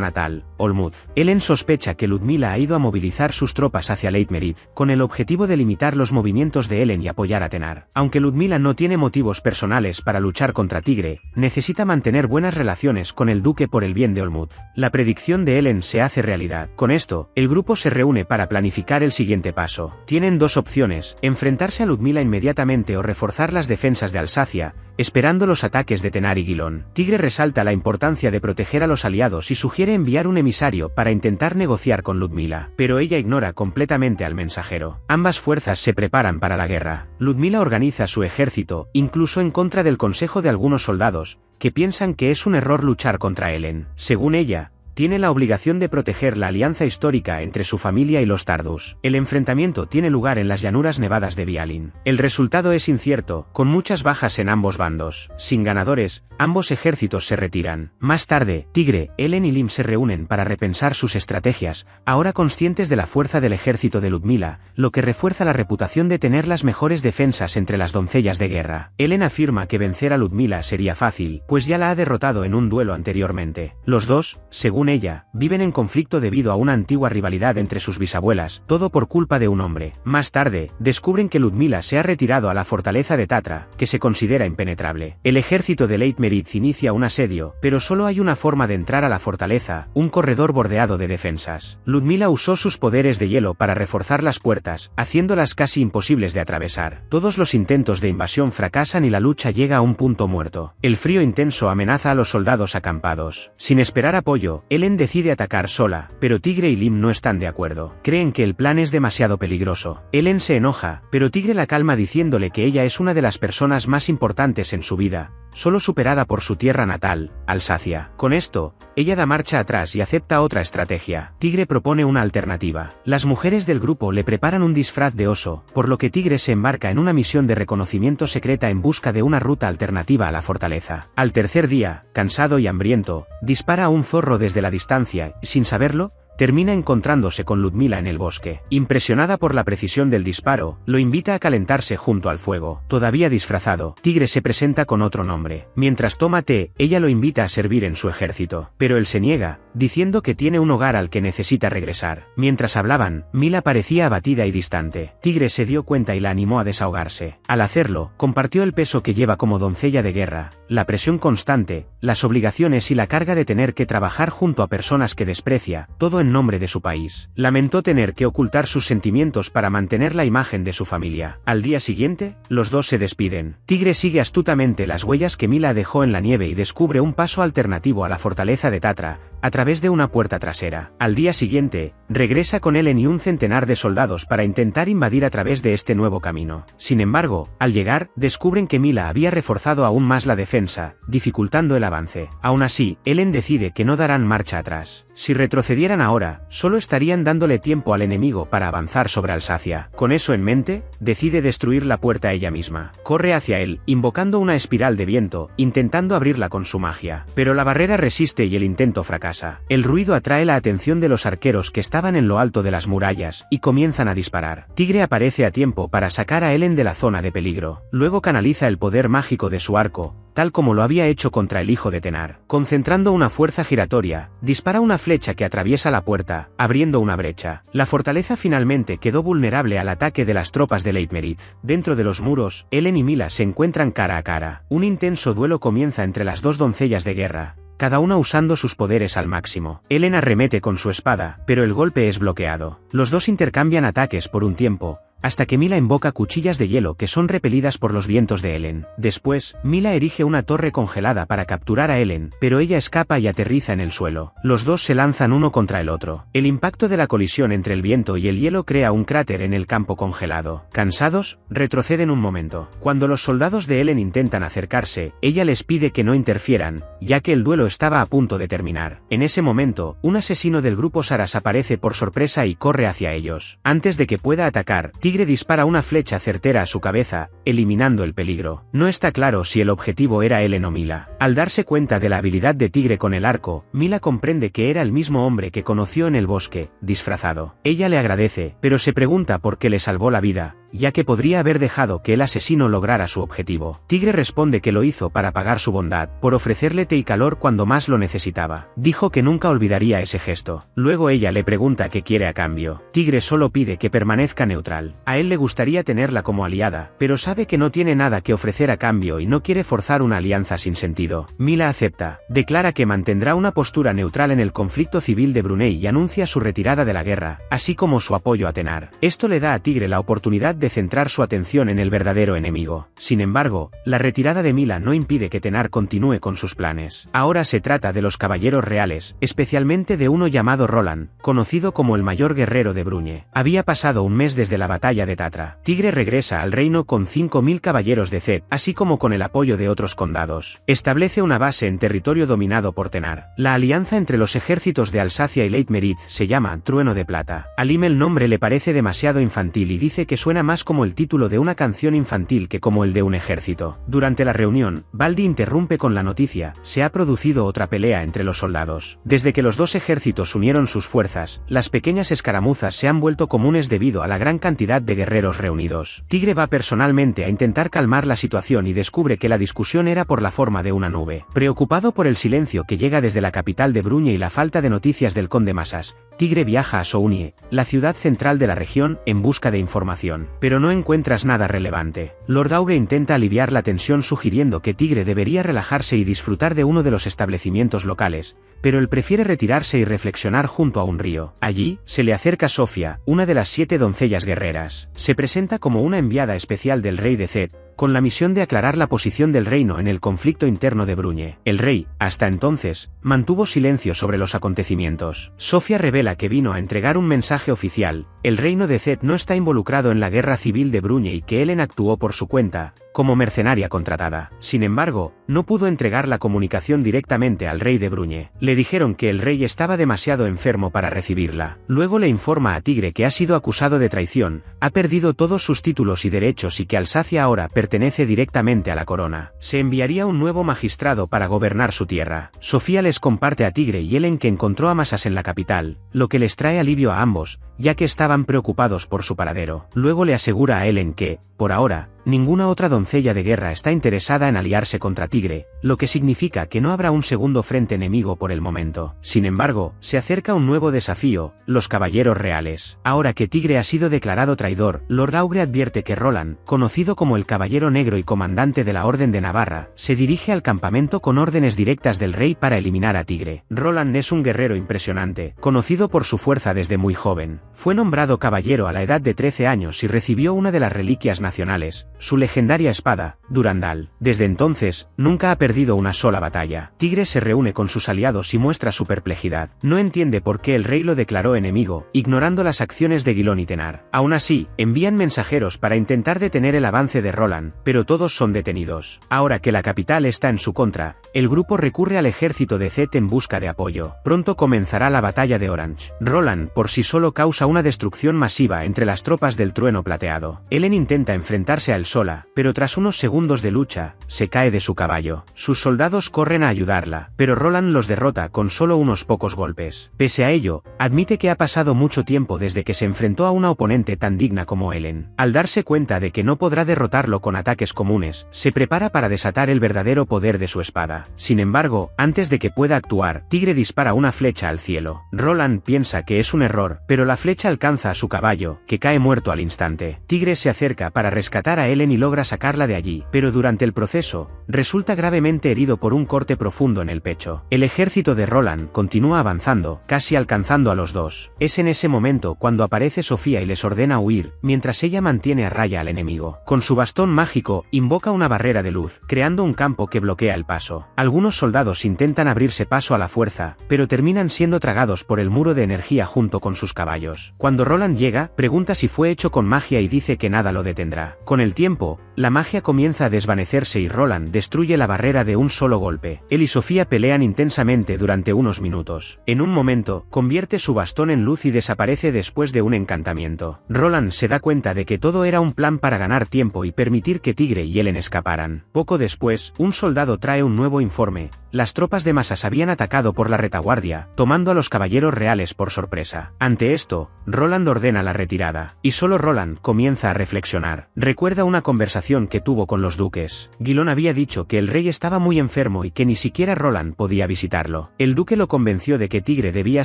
natal, Olmütz. Ellen sospecha que Ludmila ha ido a movilizar sus tropas hacia Leitmerid, con el objetivo de limitar los movimientos de Ellen y apoyar a Tenar. Aunque Ludmila no tiene motivos personales para luchar contra Tigre, necesita mantener buenas relaciones con el duque por el bien de Olmütz. La predicción de Ellen se hace realidad. Con esto, el grupo se reúne para planificar el siguiente paso. Tienen dos opciones: enfrentarse a Ludmila inmediatamente o reforzar las defensas de Alsacia, esperando los ataques de Tenar y Guilón. Tigre resalta la importancia de proteger a los aliados y sugiere enviar un emisario para intentar negociar con Ludmila, pero ella ignora completamente al mensajero. Ambas fuerzas se preparan para la guerra. Ludmila organiza su ejército, incluso en contra del consejo de algunos soldados, que piensan que es un error luchar contra Ellen. Según ella, tiene la obligación de proteger la alianza histórica entre su familia y los Tardus. El enfrentamiento tiene lugar en las llanuras nevadas de Vialin. El resultado es incierto, con muchas bajas en ambos bandos. Sin ganadores, ambos ejércitos se retiran. Más tarde, Tigre, Ellen y Lim se reúnen para repensar sus estrategias, ahora conscientes de la fuerza del ejército de Ludmila, lo que refuerza la reputación de tener las mejores defensas entre las doncellas de guerra. Ellen afirma que vencer a Ludmila sería fácil, pues ya la ha derrotado en un duelo anteriormente. Los dos, según ella, viven en conflicto debido a una antigua rivalidad entre sus bisabuelas, todo por culpa de un hombre. Más tarde, descubren que Ludmila se ha retirado a la fortaleza de Tatra, que se considera impenetrable. El ejército de Leitmerid inicia un asedio, pero solo hay una forma de entrar a la fortaleza, un corredor bordeado de defensas. Ludmila usó sus poderes de hielo para reforzar las puertas, haciéndolas casi imposibles de atravesar. Todos los intentos de invasión fracasan y la lucha llega a un punto muerto. El frío intenso amenaza a los soldados acampados. Sin esperar apoyo, Ellen decide atacar sola, pero Tigre y Lim no están de acuerdo. Creen que el plan es demasiado peligroso. Ellen se enoja, pero Tigre la calma diciéndole que ella es una de las personas más importantes en su vida, solo superada por su tierra natal, Alsacia. Con esto, ella da marcha atrás y acepta otra estrategia. Tigre propone una alternativa. Las mujeres del grupo le preparan un disfraz de oso, por lo que Tigre se embarca en una misión de reconocimiento secreta en busca de una ruta alternativa a la fortaleza. Al tercer día, cansado y hambriento, dispara a un zorro desde la distancia y, sin saberlo, termina encontrándose con Ludmila en el bosque. Impresionada por la precisión del disparo, lo invita a calentarse junto al fuego. Todavía disfrazado, Tigre se presenta con otro nombre. Mientras toma té, ella lo invita a servir en su ejército, pero él se niega, diciendo que tiene un hogar al que necesita regresar. Mientras hablaban, Mila parecía abatida y distante. Tigre se dio cuenta y la animó a desahogarse. Al hacerlo, compartió el peso que lleva como doncella de guerra, la presión constante, las obligaciones y la carga de tener que trabajar junto a personas que desprecia, todo en nombre de su país. Lamentó tener que ocultar sus sentimientos para mantener la imagen de su familia. Al día siguiente, los dos se despiden. Tigre sigue astutamente las huellas que Mila dejó en la nieve y descubre un paso alternativo a la fortaleza de Tatra, a través de una puerta trasera. Al día siguiente, regresa con Ellen y un centenar de soldados para intentar invadir a través de este nuevo camino. Sin embargo, al llegar, descubren que Mila había reforzado aún más la defensa, dificultando el avance. Aún así, Ellen decide que no darán marcha atrás. Si retrocedieran ahora, solo estarían dándole tiempo al enemigo para avanzar sobre Alsacia. Con eso en mente, decide destruir la puerta ella misma. Corre hacia él, invocando una espiral de viento, intentando abrirla con su magia. Pero la barrera resiste y el intento fracasa. El ruido atrae la atención de los arqueros que estaban en lo alto de las murallas, y comienzan a disparar. Tigre aparece a tiempo para sacar a Ellen de la zona de peligro. Luego canaliza el poder mágico de su arco, tal como lo había hecho contra el hijo de Tenar. Concentrando una fuerza giratoria, dispara una flecha que atraviesa la puerta, abriendo una brecha. La fortaleza finalmente quedó vulnerable al ataque de las tropas de Leitmerid. Dentro de los muros, Ellen y Mila se encuentran cara a cara. Un intenso duelo comienza entre las dos doncellas de guerra, cada una usando sus poderes al máximo. Ellen arremete con su espada, pero el golpe es bloqueado. Los dos intercambian ataques por un tiempo, hasta que Mila invoca cuchillas de hielo que son repelidas por los vientos de Ellen. Después, Mila erige una torre congelada para capturar a Ellen, pero ella escapa y aterriza en el suelo. Los dos se lanzan uno contra el otro. El impacto de la colisión entre el viento y el hielo crea un cráter en el campo congelado. Cansados, retroceden un momento. Cuando los soldados de Ellen intentan acercarse, ella les pide que no interfieran, ya que el duelo estaba a punto de terminar. En ese momento, un asesino del grupo Saras aparece por sorpresa y corre hacia ellos. Antes de que pueda atacar, Tigre dispara una flecha certera a su cabeza, eliminando el peligro. No está claro si el objetivo era Ellen o Mila. Al darse cuenta de la habilidad de Tigre con el arco, Mila comprende que era el mismo hombre que conoció en el bosque, disfrazado. Ella le agradece, pero se pregunta por qué le salvó la vida, ya que podría haber dejado que el asesino lograra su objetivo. Tigre responde que lo hizo para pagar su bondad, por ofrecerle té y calor cuando más lo necesitaba. Dijo que nunca olvidaría ese gesto. Luego ella le pregunta qué quiere a cambio. Tigre solo pide que permanezca neutral. A él le gustaría tenerla como aliada, pero sabe que no tiene nada que ofrecer a cambio y no quiere forzar una alianza sin sentido. Mila acepta. Declara que mantendrá una postura neutral en el conflicto civil de Brunei y anuncia su retirada de la guerra, así como su apoyo a Tenar. Esto le da a Tigre la oportunidad de centrar su atención en el verdadero enemigo. Sin embargo, la retirada de Mila no impide que Tenar continúe con sus planes. Ahora se trata de los caballeros reales, especialmente de uno llamado Roland, conocido como el mayor guerrero de Bruñe. Había pasado un mes desde la batalla de Tatra. Tigre regresa al reino con 5000 caballeros de Zed, así como con el apoyo de otros condados. Establece una base en territorio dominado por Tenar. La alianza entre los ejércitos de Alsacia y Leitmeritz se llama Trueno de Plata. A Lim el nombre le parece demasiado infantil y dice que suena más como el título de una canción infantil que como el de un ejército. Durante la reunión, Baldi interrumpe con la noticia: se ha producido otra pelea entre los soldados. Desde que los dos ejércitos unieron sus fuerzas, las pequeñas escaramuzas se han vuelto comunes debido a la gran cantidad de guerreros reunidos. Tigre va personalmente a intentar calmar la situación y descubre que la discusión era por la forma de una nube. Preocupado por el silencio que llega desde la capital de Bruñe y la falta de noticias del conde Masas, Tigre viaja a Sounie, la ciudad central de la región, en busca de información. Pero no encuentras nada relevante. Lord Aure intenta aliviar la tensión sugiriendo que Tigre debería relajarse y disfrutar de uno de los establecimientos locales, pero él prefiere retirarse y reflexionar junto a un río. Allí, se le acerca Sofia, una de las 7 doncellas guerreras. Se presenta como una enviada especial del rey de Zed, con la misión de aclarar la posición del reino en el conflicto interno de Bruñe. El rey, hasta entonces, mantuvo silencio sobre los acontecimientos. Sofia revela que vino a entregar un mensaje oficial: el reino de Zed no está involucrado en la guerra civil de Bruñe y que Ellen actuó por su cuenta, como mercenaria contratada. Sin embargo, no pudo entregar la comunicación directamente al rey de Bruñe. Le dijeron que el rey estaba demasiado enfermo para recibirla. Luego le informa a Tigre que ha sido acusado de traición, ha perdido todos sus títulos y derechos y que Alsacia ahora pertenece directamente a la corona. Se enviaría un nuevo magistrado para gobernar su tierra. Sofía les comparte a Tigre y Ellen que encontró a Masas en la capital, lo que les trae alivio a ambos, ya que estaban preocupados por su paradero. Luego le asegura a Ellen que, por ahora, ninguna otra doncella de guerra está interesada en aliarse contra Tigre, lo que significa que no habrá un segundo frente enemigo por el momento. Sin embargo, se acerca un nuevo desafío: los caballeros reales. Ahora que Tigre ha sido declarado traidor, Lord Aure advierte que Roland, conocido como el Caballero Negro y comandante de la Orden de Navarra, se dirige al campamento con órdenes directas del rey para eliminar a Tigre. Roland es un guerrero impresionante, conocido por su fuerza desde muy joven. Fue nombrado caballero a la edad de 13 años y recibió una de las reliquias nacionales, su legendaria espada, Durandal. Desde entonces, nunca ha perdido una sola batalla. Tigre se reúne con sus aliados y muestra su perplejidad. No entiende por qué el rey lo declaró enemigo, ignorando las acciones de Guilón y Tenar. Aún así, envían mensajeros para intentar detener el avance de Roland, pero todos son detenidos. Ahora que la capital está en su contra, el grupo recurre al ejército de Zed en busca de apoyo. Pronto comenzará la batalla de Orange. Roland por sí solo causa una destrucción masiva entre las tropas del Trueno Plateado. Ellen intenta enfrentarse a él sola, pero tras unos segundos de lucha, se cae de su caballo. Sus soldados corren a ayudarla, pero Roland los derrota con solo unos pocos golpes. Pese a ello, admite que ha pasado mucho tiempo desde que se enfrentó a una oponente tan digna como Ellen. Al darse cuenta de que no podrá derrotarlo con ataques comunes, se prepara para desatar el verdadero poder de su espada. Sin embargo, antes de que pueda actuar, Tigre dispara una flecha al cielo. Roland piensa que es un error, pero la flecha alcanza a su caballo, que cae muerto al instante. Tigre se acerca para rescatar a Ellen Ellen y logra sacarla de allí, pero durante el proceso, resulta gravemente herido por un corte profundo en el pecho. El ejército de Roland continúa avanzando, casi alcanzando a los dos. Es en ese momento cuando aparece Sofía y les ordena huir, mientras ella mantiene a raya al enemigo. Con su bastón mágico, invoca una barrera de luz, creando un campo que bloquea el paso. Algunos soldados intentan abrirse paso a la fuerza, pero terminan siendo tragados por el muro de energía junto con sus caballos. Cuando Roland llega, pregunta si fue hecho con magia y dice que nada lo detendrá. Con el tiempo, la magia comienza a desvanecerse y Roland destruye la barrera de un solo golpe. Él y Sofía pelean intensamente durante unos minutos. En un momento, convierte su bastón en luz y desaparece después de un encantamiento. Roland se da cuenta de que todo era un plan para ganar tiempo y permitir que Tigre y Ellen escaparan. Poco después, un soldado trae un nuevo informe. Las tropas de masas habían atacado por la retaguardia, tomando a los caballeros reales por sorpresa. Ante esto, Roland ordena la retirada, y solo Roland comienza a reflexionar. Recuerda una conversación que tuvo con los duques. Guilón había dicho que el rey estaba muy enfermo y que ni siquiera Roland podía visitarlo. El duque lo convenció de que Tigre debía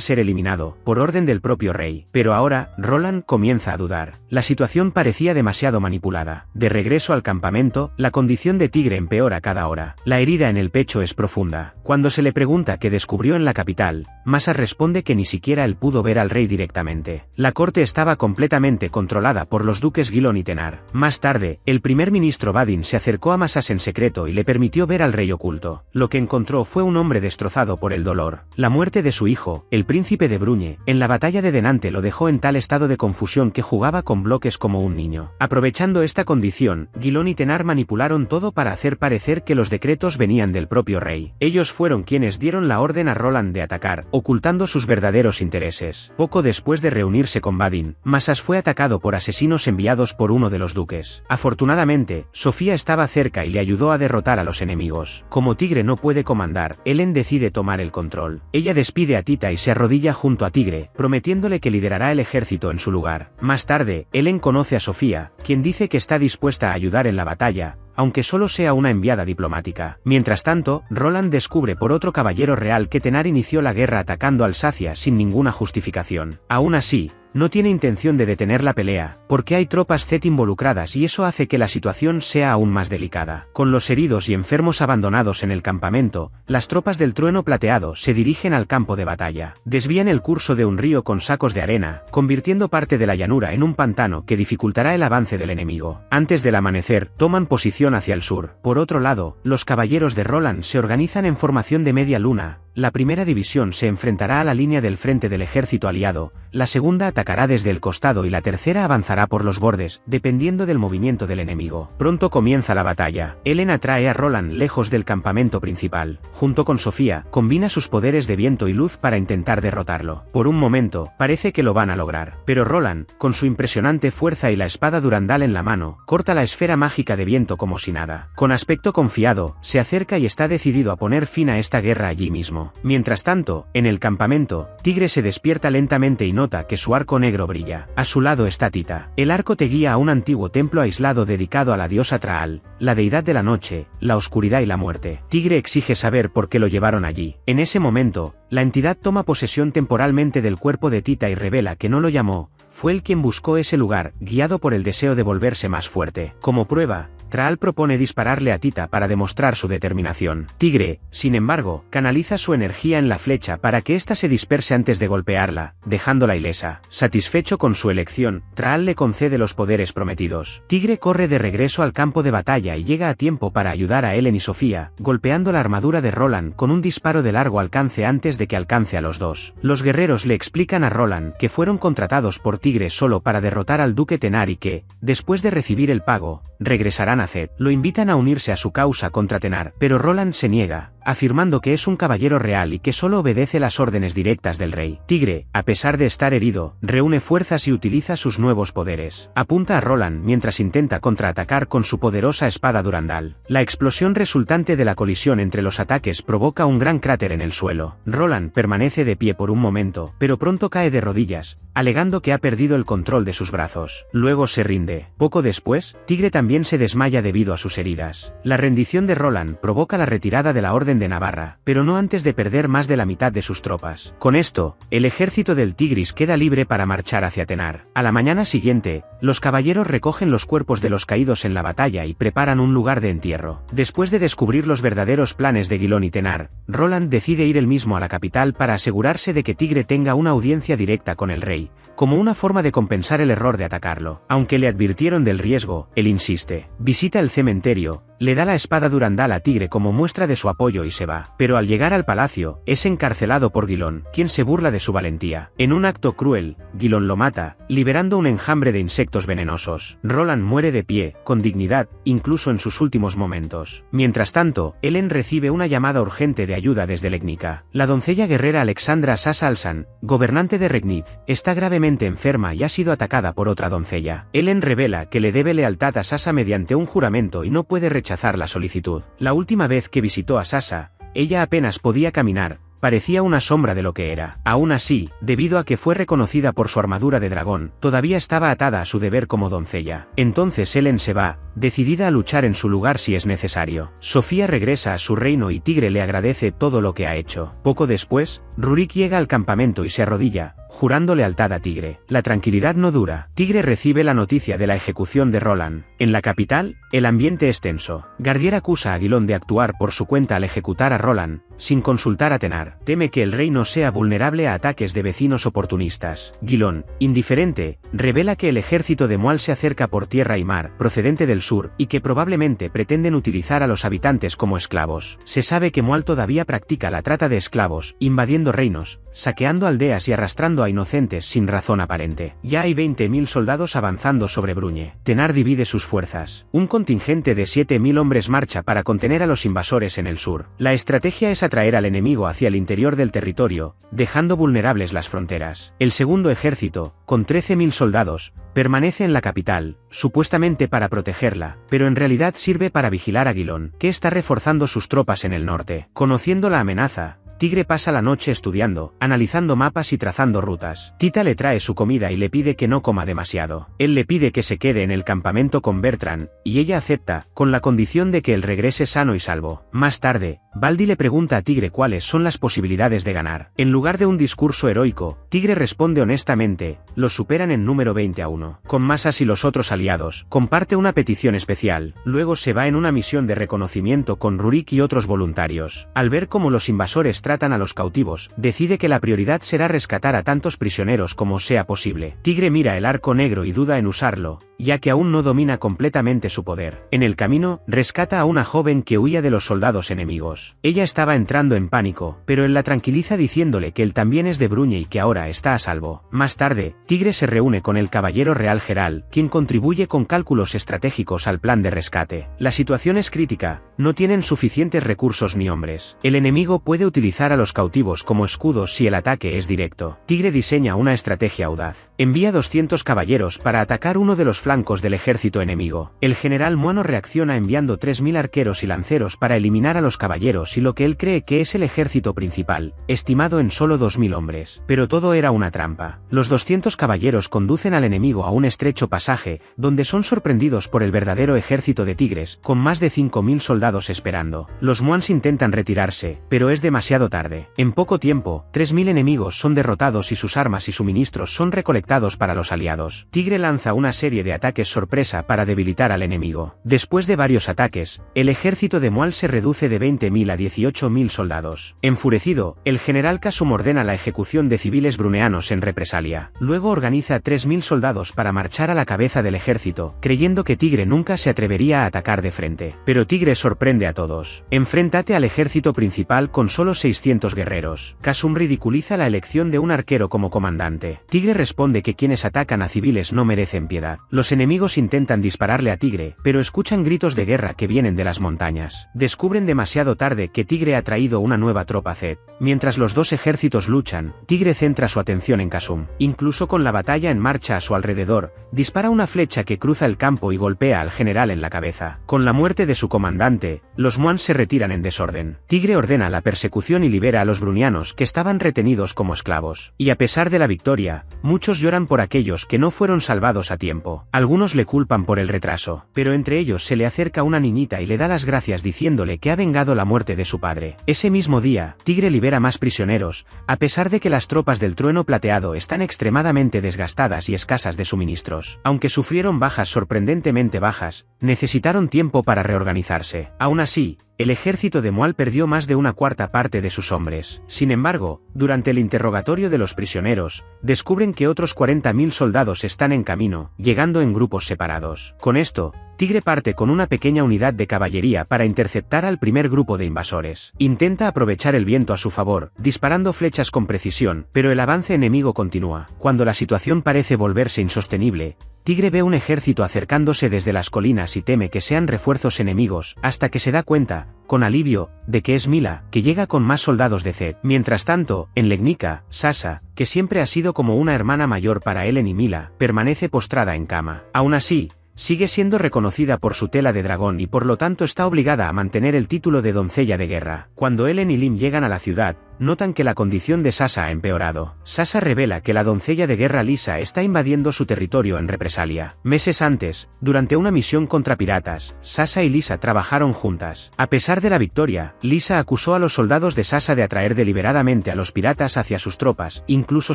ser eliminado, por orden del propio rey. Pero ahora, Roland comienza a dudar. La situación parecía demasiado manipulada. De regreso al campamento, la condición de Tigre empeora cada hora. La herida en el pecho es profunda. Cuando se le pregunta qué descubrió en la capital, Massa responde que ni siquiera él pudo ver al rey directamente. La corte estaba completamente controlada por los duques Guilón y Tenar. Más tarde, el primer ministro Badin se acercó a Massas en secreto y le permitió ver al rey oculto. Lo que encontró fue un hombre destrozado por el dolor. La muerte de su hijo, el príncipe de Bruñe, en la batalla de Denante lo dejó en tal estado de confusión que jugaba con bloques como un niño. Aprovechando esta condición, Guilón y Tenar manipularon todo para hacer parecer que los decretos venían del propio rey. Ellos fueron quienes dieron la orden a Roland de atacar, ocultando sus verdaderos intereses. Poco después de reunirse con Badin, Massas fue atacado por asesinos enviados por uno de los duques. Afortunadamente, Sofía estaba cerca y le ayudó a derrotar a los enemigos. Como Tigre no puede comandar, Ellen decide tomar el control. Ella despide a Tita y se arrodilla junto a Tigre, prometiéndole que liderará el ejército en su lugar. Más tarde, Ellen conoce a Sofía, quien dice que está dispuesta a ayudar en la batalla, aunque solo sea una enviada diplomática. Mientras tanto, Roland descubre por otro caballero real que Tenar inició la guerra atacando Alsacia sin ninguna justificación. Aún así, no tiene intención de detener la pelea, porque hay tropas Zed involucradas y eso hace que la situación sea aún más delicada. Con los heridos y enfermos abandonados en el campamento, las tropas del Trueno Plateado se dirigen al campo de batalla. Desvían el curso de un río con sacos de arena, convirtiendo parte de la llanura en un pantano que dificultará el avance del enemigo. Antes del amanecer, toman posición hacia el sur. Por otro lado, los caballeros de Roland se organizan en formación de media luna. La primera división se enfrentará a la línea del frente del ejército aliado, la segunda atacará desde el costado y la tercera avanzará por los bordes, dependiendo del movimiento del enemigo. Pronto comienza la batalla. Ellen atrae a Roland lejos del campamento principal. Junto con Sofía, combina sus poderes de viento y luz para intentar derrotarlo. Por un momento, parece que lo van a lograr. Pero Roland, con su impresionante fuerza y la espada Durandal en la mano, corta la esfera mágica de viento como si nada. Con aspecto confiado, se acerca y está decidido a poner fin a esta guerra allí mismo. Mientras tanto, en el campamento, Tigre se despierta lentamente y nota que su arco negro brilla. A su lado está Tita. El arco te guía a un antiguo templo aislado dedicado a la diosa Traal, la deidad de la noche, la oscuridad y la muerte. Tigre exige saber por qué lo llevaron allí. En ese momento, la entidad toma posesión temporalmente del cuerpo de Tita y revela que no lo llamó, fue él quien buscó ese lugar, guiado por el deseo de volverse más fuerte. Como prueba, Traal propone dispararle a Tita para demostrar su determinación. Tigre, sin embargo, canaliza su energía en la flecha para que ésta se disperse antes de golpearla, dejándola ilesa. Satisfecho con su elección, Traal le concede los poderes prometidos. Tigre corre de regreso al campo de batalla y llega a tiempo para ayudar a Ellen y Sofía, golpeando la armadura de Roland con un disparo de largo alcance antes de que alcance a los dos. Los guerreros le explican a Roland que fueron contratados por Tigre solo para derrotar al duque Tenar y que, después de recibir el pago, regresarán a Zed. Lo invitan a unirse a su causa contra Tenar, pero Roland se niega, afirmando que es un caballero real y que solo obedece las órdenes directas del rey. Tigre, a pesar de estar herido, reúne fuerzas y utiliza sus nuevos poderes. Apunta a Roland mientras intenta contraatacar con su poderosa espada Durandal. La explosión resultante de la colisión entre los ataques provoca un gran cráter en el suelo. Roland permanece de pie por un momento, pero pronto cae de rodillas, alegando que ha perdido el control de sus brazos. Luego se rinde. Poco después, Tigre también se desmaya debido a sus heridas. La rendición de Roland provoca la retirada de la Orden de Navarra, pero no antes de perder más de la mitad de sus tropas. Con esto, el ejército del Tigris queda libre para marchar hacia Tenar. A la mañana siguiente, los caballeros recogen los cuerpos de los caídos en la batalla y preparan un lugar de entierro. Después de descubrir los verdaderos planes de Guilón y Tenar, Roland decide ir él mismo a la capital para asegurarse de que Tigre tenga una audiencia directa con el rey, como una forma de compensar el error de atacarlo. Aunque le advirtieron del riesgo, él insiste. Visita el cementerio, le da la espada Durandal a Tigre como muestra de su apoyo y se va. Pero al llegar al palacio, es encarcelado por Guilón, quien se burla de su valentía. En un acto cruel, Guilón lo mata, liberando un enjambre de insectos venenosos. Roland muere de pie, con dignidad, incluso en sus últimos momentos. Mientras tanto, Helen recibe una llamada urgente de ayuda desde Legnica. La doncella guerrera Alexandra Sasa Alsan, gobernante de Regnitz, está gravemente enferma y ha sido atacada por otra doncella. Helen revela que le debe lealtad a Sasa mediante un juramento y no puede rechazar la solicitud. La última vez que visitó a Sasa, ella apenas podía caminar, parecía una sombra de lo que era. Aún así, debido a que fue reconocida por su armadura de dragón, todavía estaba atada a su deber como doncella. Entonces Helen se va, decidida a luchar en su lugar si es necesario. Sofía regresa a su reino y Tigre le agradece todo lo que ha hecho. Poco después, Rurik llega al campamento y se arrodilla, jurando lealtad a Tigre. La tranquilidad no dura. Tigre recibe la noticia de la ejecución de Roland. En la capital, el ambiente es tenso. Gardier acusa a Guilón de actuar por su cuenta al ejecutar a Roland, sin consultar a Tenar. Teme que el reino sea vulnerable a ataques de vecinos oportunistas. Guilón, indiferente, revela que el ejército de Mual se acerca por tierra y mar, procedente del sur, y que probablemente pretenden utilizar a los habitantes como esclavos. Se sabe que Mual todavía practica la trata de esclavos, invadiendo reinos, saqueando aldeas y arrastrando a inocentes sin razón aparente. Ya hay 20.000 soldados avanzando sobre Bruñe. Tenar divide sus fuerzas. Un contingente de 7.000 hombres marcha para contener a los invasores en el sur. La estrategia es atraer al enemigo hacia el interior del territorio, dejando vulnerables las fronteras. El segundo ejército, con 13.000 soldados, permanece en la capital, supuestamente para protegerla, pero en realidad sirve para vigilar a Guilón, que está reforzando sus tropas en el norte. Conociendo la amenaza, Tigre pasa la noche estudiando, analizando mapas y trazando rutas. Tita le trae su comida y le pide que no coma demasiado. Él le pide que se quede en el campamento con Bertrand, y ella acepta, con la condición de que él regrese sano y salvo. Más tarde, Baldi le pregunta a Tigre cuáles son las posibilidades de ganar. En lugar de un discurso heroico, Tigre responde honestamente, los superan en número 20-1. Con Masas y los otros aliados, comparte una petición especial. Luego se va en una misión de reconocimiento con Rurik y otros voluntarios. Al ver cómo los invasores tratan a los cautivos, decide que la prioridad será rescatar a tantos prisioneros como sea posible. Tigre mira el arco negro y duda en usarlo, ya que aún no domina completamente su poder. En el camino, rescata a una joven que huía de los soldados enemigos. Ella estaba entrando en pánico, pero él la tranquiliza diciéndole que él también es de Bruñe y que ahora está a salvo. Más tarde, Tigre se reúne con el caballero real Geral, quien contribuye con cálculos estratégicos al plan de rescate. La situación es crítica, no tienen suficientes recursos ni hombres. El enemigo puede utilizar a los cautivos como escudos si el ataque es directo. Tigre diseña una estrategia audaz. Envía 200 caballeros para atacar uno de los flancos del ejército enemigo. El general Muano reacciona enviando 3.000 arqueros y lanceros para eliminar a los caballeros y lo que él cree que es el ejército principal, estimado en solo 2.000 hombres. Pero todo era una trampa. Los 200 caballeros conducen al enemigo a un estrecho pasaje, donde son sorprendidos por el verdadero ejército de tigres, con más de 5.000 soldados esperando. Los Muans intentan retirarse, pero es demasiado tarde. En poco tiempo, 3.000 enemigos son derrotados y sus armas y suministros son recolectados para los aliados. Tigre lanza una serie de ataques sorpresa para debilitar al enemigo. Después de varios ataques, el ejército de Mual se reduce de 20.000 a 18.000 soldados. Enfurecido, el general Kasum ordena la ejecución de civiles bruneanos en represalia. Luego organiza 3.000 soldados para marchar a la cabeza del ejército, creyendo que Tigre nunca se atrevería a atacar de frente. Pero Tigre sorprende a todos. Enfréntate al ejército principal con solo 600 guerreros. Kasum ridiculiza la elección de un arquero como comandante. Tigre responde que quienes atacan a civiles no merecen piedad. Los enemigos intentan dispararle a Tigre, pero escuchan gritos de guerra que vienen de las montañas. Descubren demasiado tarde que Tigre ha traído una nueva tropa Zed. Mientras los dos ejércitos luchan, Tigre centra su atención en Kasum. Incluso con la batalla en marcha a su alrededor, dispara una flecha que cruza el campo y golpea al general en la cabeza. Con la muerte de su comandante, los Muans se retiran en desorden. Tigre ordena la persecución y libera a los brunianos que estaban retenidos como esclavos. Y a pesar de la victoria, muchos lloran por aquellos que no fueron salvados a tiempo. Algunos le culpan por el retraso, pero entre ellos se le acerca una niñita y le da las gracias diciéndole que ha vengado la muerte de su padre. Ese mismo día, Tigre libera más prisioneros, a pesar de que las tropas del Trueno Plateado están extremadamente desgastadas y escasas de suministros. Aunque sufrieron bajas sorprendentemente bajas, necesitaron tiempo para reorganizarse. Aún así, el ejército de Mual perdió más de una cuarta parte de sus hombres. Sin embargo, durante el interrogatorio de los prisioneros, descubren que otros 40.000 soldados están en camino, llegando en grupos separados. Con esto, Tigre parte con una pequeña unidad de caballería para interceptar al primer grupo de invasores. Intenta aprovechar el viento a su favor, disparando flechas con precisión, pero el avance enemigo continúa. Cuando la situación parece volverse insostenible, Tigre ve un ejército acercándose desde las colinas y teme que sean refuerzos enemigos, hasta que se da cuenta, con alivio, de que es Mila, que llega con más soldados de Zed. Mientras tanto, en Legnica, Sasha, que siempre ha sido como una hermana mayor para Ellen y Mila, permanece postrada en cama. Aún así, sigue siendo reconocida por su tela de dragón y por lo tanto está obligada a mantener el título de doncella de guerra. Cuando Ellen y Lim llegan a la ciudad, notan que la condición de Sasha ha empeorado. Sasha revela que la doncella de guerra Lisa está invadiendo su territorio en represalia. Meses antes, durante una misión contra piratas, Sasha y Lisa trabajaron juntas. A pesar de la victoria, Lisa acusó a los soldados de Sasha de atraer deliberadamente a los piratas hacia sus tropas, incluso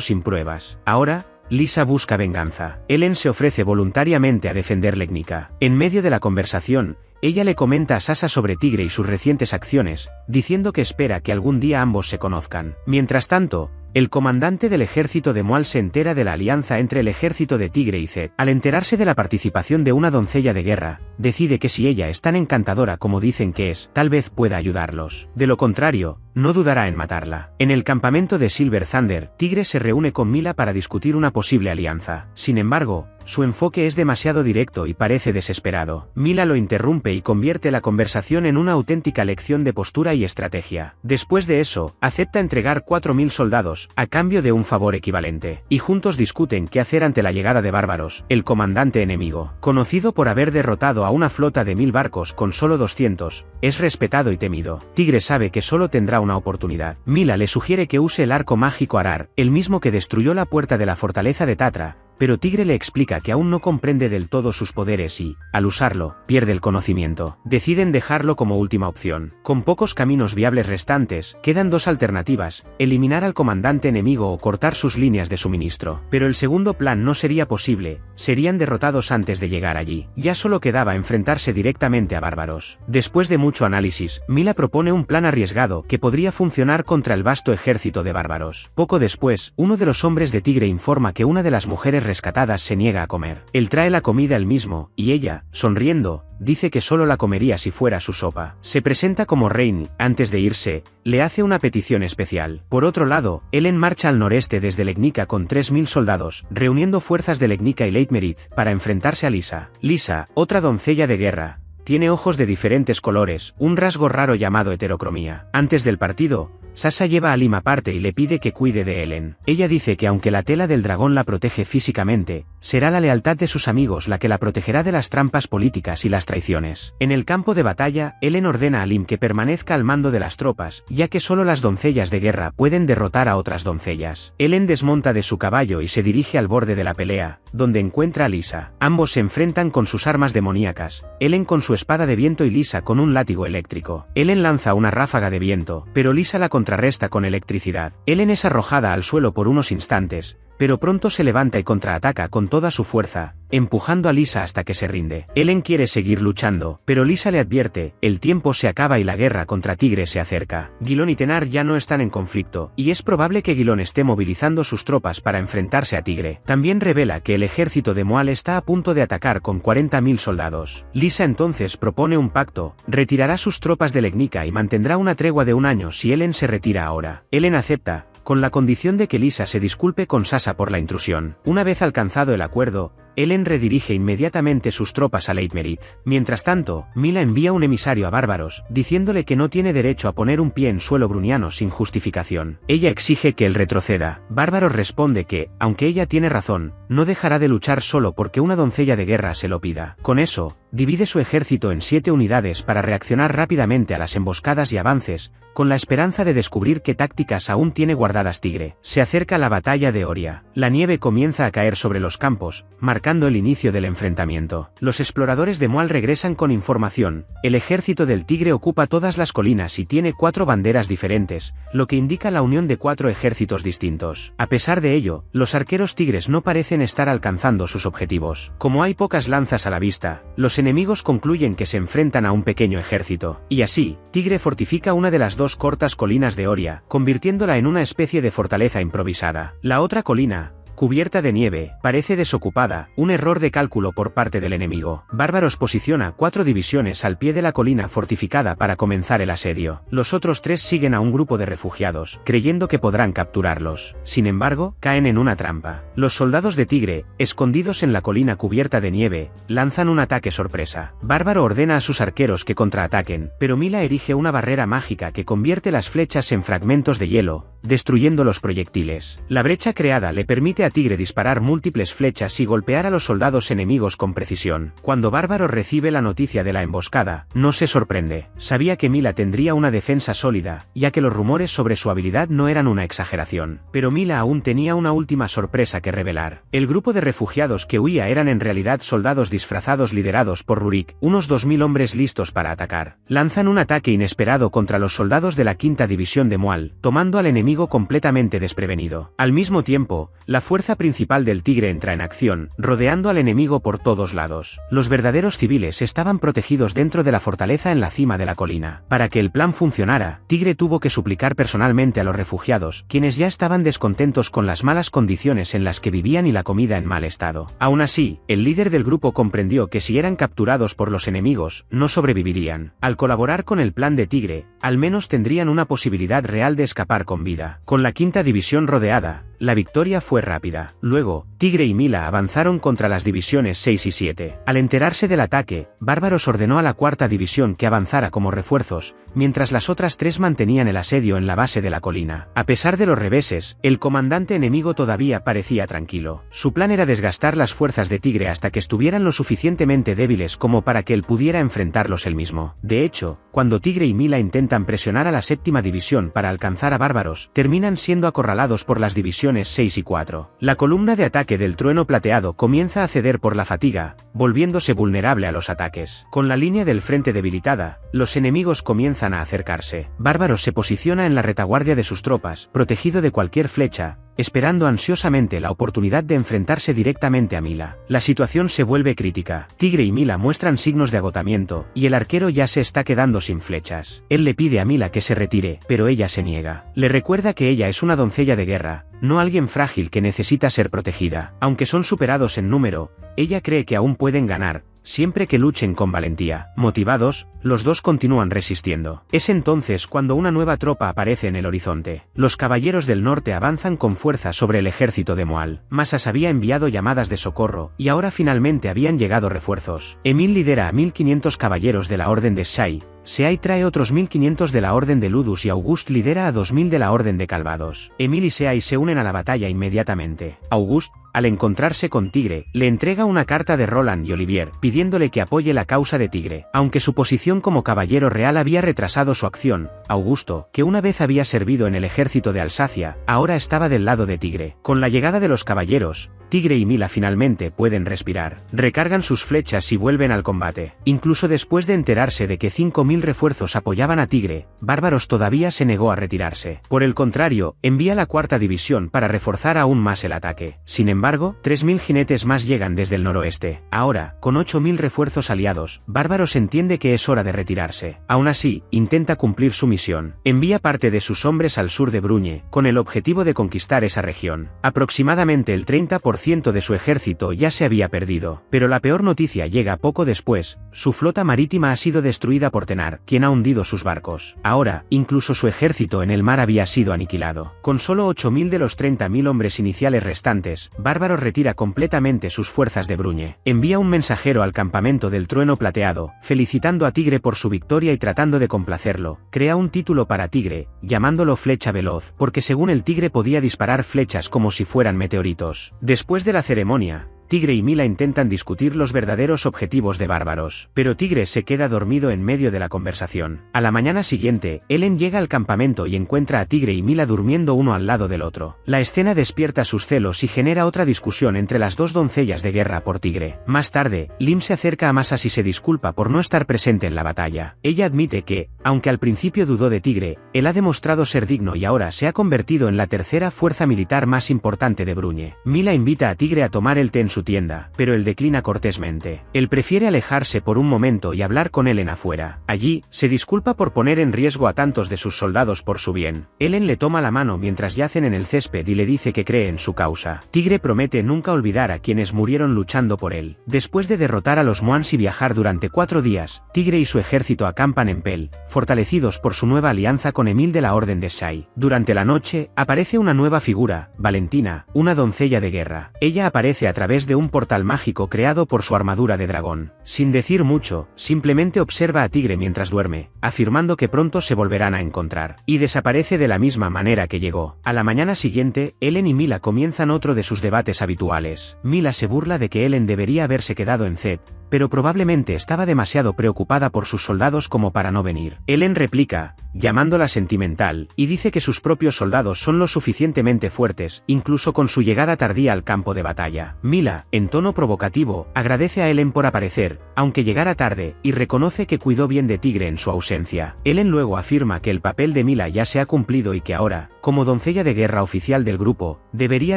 sin pruebas. Ahora, Lisa busca venganza. Ellen se ofrece voluntariamente a defender Legnica. En medio de la conversación, ella le comenta a Sasha sobre Tigre y sus recientes acciones, diciendo que espera que algún día ambos se conozcan. Mientras tanto, el comandante del ejército de Mual se entera de la alianza entre el ejército de Tigre y Zed. Al enterarse de la participación de una doncella de guerra, decide que si ella es tan encantadora como dicen que es, tal vez pueda ayudarlos. De lo contrario, no dudará en matarla. En el campamento de Silver Thunder, Tigre se reúne con Mila para discutir una posible alianza. Sin embargo, su enfoque es demasiado directo y parece desesperado. Mila lo interrumpe y convierte la conversación en una auténtica lección de postura y estrategia. Después de eso, acepta entregar 4.000 soldados, a cambio de un favor equivalente. Y juntos discuten qué hacer ante la llegada de bárbaros, el comandante enemigo. Conocido por haber derrotado a una flota de 1.000 barcos con solo 200, es respetado y temido. Tigre sabe que solo tendrá una oportunidad. Mila le sugiere que use el arco mágico Arar, el mismo que destruyó la puerta de la fortaleza de Tatra, pero Tigre le explica que aún no comprende del todo sus poderes y, al usarlo, pierde el conocimiento. Deciden dejarlo como última opción. Con pocos caminos viables restantes, quedan dos alternativas: eliminar al comandante enemigo o cortar sus líneas de suministro. Pero el segundo plan no sería posible, serían derrotados antes de llegar allí. Ya solo quedaba enfrentarse directamente a bárbaros. Después de mucho análisis, Mila propone un plan arriesgado que podría funcionar contra el vasto ejército de bárbaros. Poco después, uno de los hombres de Tigre informa que una de las mujeres rescatadas se niega a comer. Él trae la comida él mismo, y ella, sonriendo, dice que solo la comería si fuera su sopa. Se presenta como Rain, antes de irse, le hace una petición especial. Por otro lado, Ellen marcha al noreste desde Legnica con 3.000 soldados, reuniendo fuerzas de Legnica y Leitmeritz, para enfrentarse a Lisa. Lisa, otra doncella de guerra, tiene ojos de diferentes colores, un rasgo raro llamado heterocromía. Antes del partido, Sasha lleva a Lim aparte y le pide que cuide de Ellen. Ella dice que aunque la tela del dragón la protege físicamente, será la lealtad de sus amigos la que la protegerá de las trampas políticas y las traiciones. En el campo de batalla, Ellen ordena a Lim que permanezca al mando de las tropas, ya que solo las doncellas de guerra pueden derrotar a otras doncellas. Ellen desmonta de su caballo y se dirige al borde de la pelea, donde encuentra a Lisa. Ambos se enfrentan con sus armas demoníacas, Ellen con su espada de viento y Lisa con un látigo eléctrico. Ellen lanza una ráfaga de viento, pero Lisa la contrarresta con electricidad. Ellen es arrojada al suelo por unos instantes, pero pronto se levanta y contraataca con toda su fuerza, empujando a Lisa hasta que se rinde. Ellen quiere seguir luchando, pero Lisa le advierte: el tiempo se acaba y la guerra contra Tigre se acerca. Guilón y Tenar ya no están en conflicto, y es probable que Guilón esté movilizando sus tropas para enfrentarse a Tigre. También revela que el ejército de Mual está a punto de atacar con 40.000 soldados. Lisa entonces propone un pacto: retirará sus tropas de Legnica y mantendrá una tregua de 1 año si Ellen se retira ahora. Ellen acepta, con la condición de que Lisa se disculpe con Sasha por la intrusión. Una vez alcanzado el acuerdo, Ellen redirige inmediatamente sus tropas a Leitmeritz. Mientras tanto, Mila envía un emisario a Bárbaros, diciéndole que no tiene derecho a poner un pie en suelo bruniano sin justificación. Ella exige que él retroceda. Bárbaros responde que, aunque ella tiene razón, no dejará de luchar solo porque una doncella de guerra se lo pida. Con eso, divide su ejército en 7 unidades para reaccionar rápidamente a las emboscadas y avances, con la esperanza de descubrir qué tácticas aún tiene guardadas Tigre. Se acerca la batalla de Oria. La nieve comienza a caer sobre los campos, marcando el inicio del enfrentamiento. Los exploradores de Mual regresan con información. El ejército del Tigre ocupa todas las colinas y tiene 4 banderas diferentes, lo que indica la unión de 4 ejércitos distintos. A pesar de ello, los arqueros tigres no parecen estar alcanzando sus objetivos. Como hay pocas lanzas a la vista, los enemigos concluyen que se enfrentan a un pequeño ejército. Y así, Tigre fortifica una de las 2 cortas colinas de Oria, convirtiéndola en una especie de fortaleza improvisada. La otra colina, cubierta de nieve, parece desocupada, un error de cálculo por parte del enemigo. Bárbaros posiciona 4 divisiones al pie de la colina fortificada para comenzar el asedio. Los otros 3 siguen a un grupo de refugiados, creyendo que podrán capturarlos. Sin embargo, caen en una trampa. Los soldados de Tigre, escondidos en la colina cubierta de nieve, lanzan un ataque sorpresa. Bárbaro ordena a sus arqueros que contraataquen, pero Mila erige una barrera mágica que convierte las flechas en fragmentos de hielo, destruyendo los proyectiles. La brecha creada le permite a Tigre disparar múltiples flechas y golpear a los soldados enemigos con precisión. Cuando Bárbaro recibe la noticia de la emboscada, no se sorprende. Sabía que Mila tendría una defensa sólida, ya que los rumores sobre su habilidad no eran una exageración. Pero Mila aún tenía una última sorpresa que revelar. El grupo de refugiados que huía eran en realidad soldados disfrazados liderados por Rurik, unos 2000 hombres listos para atacar. Lanzan un ataque inesperado contra los soldados de la 5ª división de Mual, tomando al enemigo completamente desprevenido. Al mismo tiempo, la fuerza principal del Tigre entra en acción, rodeando al enemigo por todos lados. Los verdaderos civiles estaban protegidos dentro de la fortaleza en la cima de la colina. Para que el plan funcionara, Tigre tuvo que suplicar personalmente a los refugiados, quienes ya estaban descontentos con las malas condiciones en las que vivían y la comida en mal estado. Aún así, el líder del grupo comprendió que si eran capturados por los enemigos, no sobrevivirían. Al colaborar con el plan de Tigre, al menos tendrían una posibilidad real de escapar con vida. Con la 5ª división rodeada, la victoria fue rápida. Luego, Tigre y Mila avanzaron contra las divisiones 6 y 7. Al enterarse del ataque, Bárbaros ordenó a la 4ª división que avanzara como refuerzos, mientras las otras 3 mantenían el asedio en la base de la colina. A pesar de los reveses, el comandante enemigo todavía parecía tranquilo. Su plan era desgastar las fuerzas de Tigre hasta que estuvieran lo suficientemente débiles como para que él pudiera enfrentarlos él mismo. De hecho, cuando Tigre y Mila intentan presionar a la 7ª división para alcanzar a Bárbaros, terminan siendo acorralados por las divisiones 6 y 4. La columna de ataque del Trueno Plateado comienza a ceder por la fatiga, volviéndose vulnerable a los ataques. Con la línea del frente debilitada, los enemigos comienzan a acercarse. Bárbaros se posiciona en la retaguardia de sus tropas, protegido de cualquier flecha, esperando ansiosamente la oportunidad de enfrentarse directamente a Mila. La situación se vuelve crítica. Tigre y Mila muestran signos de agotamiento, y el arquero ya se está quedando sin flechas. Él le pide a Mila que se retire, pero ella se niega. Le recuerda que ella es una doncella de guerra, no alguien frágil que necesita ser protegida. Aunque son superados en número, ella cree que aún pueden ganar, siempre que luchen con valentía. Motivados, los dos continúan resistiendo. Es entonces cuando una nueva tropa aparece en el horizonte. Los caballeros del norte avanzan con fuerza sobre el ejército de Mual. Masas había enviado llamadas de socorro, y ahora finalmente habían llegado refuerzos. Emil lidera a 1500 caballeros de la Orden de Shai. Seai trae otros 1500 de la Orden de Ludus y August lidera a 2000 de la Orden de Calvados. Emil y Seai se unen a la batalla inmediatamente. August, al encontrarse con Tigre, le entrega una carta de Roland y Olivier, pidiéndole que apoye la causa de Tigre. Aunque su posición como caballero real había retrasado su acción, Augusto, que una vez había servido en el ejército de Alsacia, ahora estaba del lado de Tigre. Con la llegada de los caballeros, Tigre y Mila finalmente pueden respirar. Recargan sus flechas y vuelven al combate. Incluso después de enterarse de que 5000 refuerzos apoyaban a Tigre, Bárbaros todavía se negó a retirarse. Por el contrario, envía la 4ª división para reforzar aún más el ataque. Sin embargo, 3000 jinetes más llegan desde el noroeste. Ahora, con 8000 refuerzos aliados, Bárbaros entiende que es hora de retirarse. Aún así, intenta cumplir su misión. Envía parte de sus hombres al sur de Bruñe, con el objetivo de conquistar esa región. Aproximadamente el 30% de su ejército ya se había perdido. Pero la peor noticia llega poco después: su flota marítima ha sido destruida por Tenar, quien ha hundido sus barcos. Ahora, incluso su ejército en el mar había sido aniquilado. Con solo 8000 de los 30.000 hombres iniciales restantes, Bárbaros retira completamente sus fuerzas de Bruñe. Envía un mensajero al campamento del Trueno Plateado, felicitando a Tigre por su victoria y tratando de complacerlo. Crea un título para Tigre, llamándolo Flecha Veloz, porque según el Tigre podía disparar flechas como si fueran meteoritos. Después de la ceremonia, Tigre y Mila intentan discutir los verdaderos objetivos de Bárbaros, pero Tigre se queda dormido en medio de la conversación. A la mañana siguiente, Ellen llega al campamento y encuentra a Tigre y Mila durmiendo uno al lado del otro. La escena despierta sus celos y genera otra discusión entre las dos doncellas de guerra por Tigre. Más tarde, Lim se acerca a Masas y se disculpa por no estar presente en la batalla. Ella admite que, aunque al principio dudó de Tigre, él ha demostrado ser digno y ahora se ha convertido en la tercera fuerza militar más importante de Bruñe. Mila invita a Tigre a tomar el té en su tienda, pero él declina cortésmente. Él prefiere alejarse por un momento y hablar con Ellen afuera. Allí, se disculpa por poner en riesgo a tantos de sus soldados por su bien. Ellen le toma la mano mientras yacen en el césped y le dice que cree en su causa. Tigre promete nunca olvidar a quienes murieron luchando por él. Después de derrotar a los Moans y viajar durante 4 días, Tigre y su ejército acampan en Pel, fortalecidos por su nueva alianza con Emil de la Orden de Shai. Durante la noche, aparece una nueva figura, Valentina, una doncella de guerra. Ella aparece a través de un portal mágico creado por su armadura de dragón. Sin decir mucho, simplemente observa a Tigre mientras duerme, afirmando que pronto se volverán a encontrar. Y desaparece de la misma manera que llegó. A la mañana siguiente, Ellen y Mila comienzan otro de sus debates habituales. Mila se burla de que Ellen debería haberse quedado en Zed, pero probablemente estaba demasiado preocupada por sus soldados como para no venir. Ellen replica, llamándola sentimental, y dice que sus propios soldados son lo suficientemente fuertes, incluso con su llegada tardía al campo de batalla. Mila, en tono provocativo, agradece a Ellen por aparecer, aunque llegara tarde, y reconoce que cuidó bien de Tigre en su ausencia. Ellen luego afirma que el papel de Mila ya se ha cumplido y que ahora, como doncella de guerra oficial del grupo, debería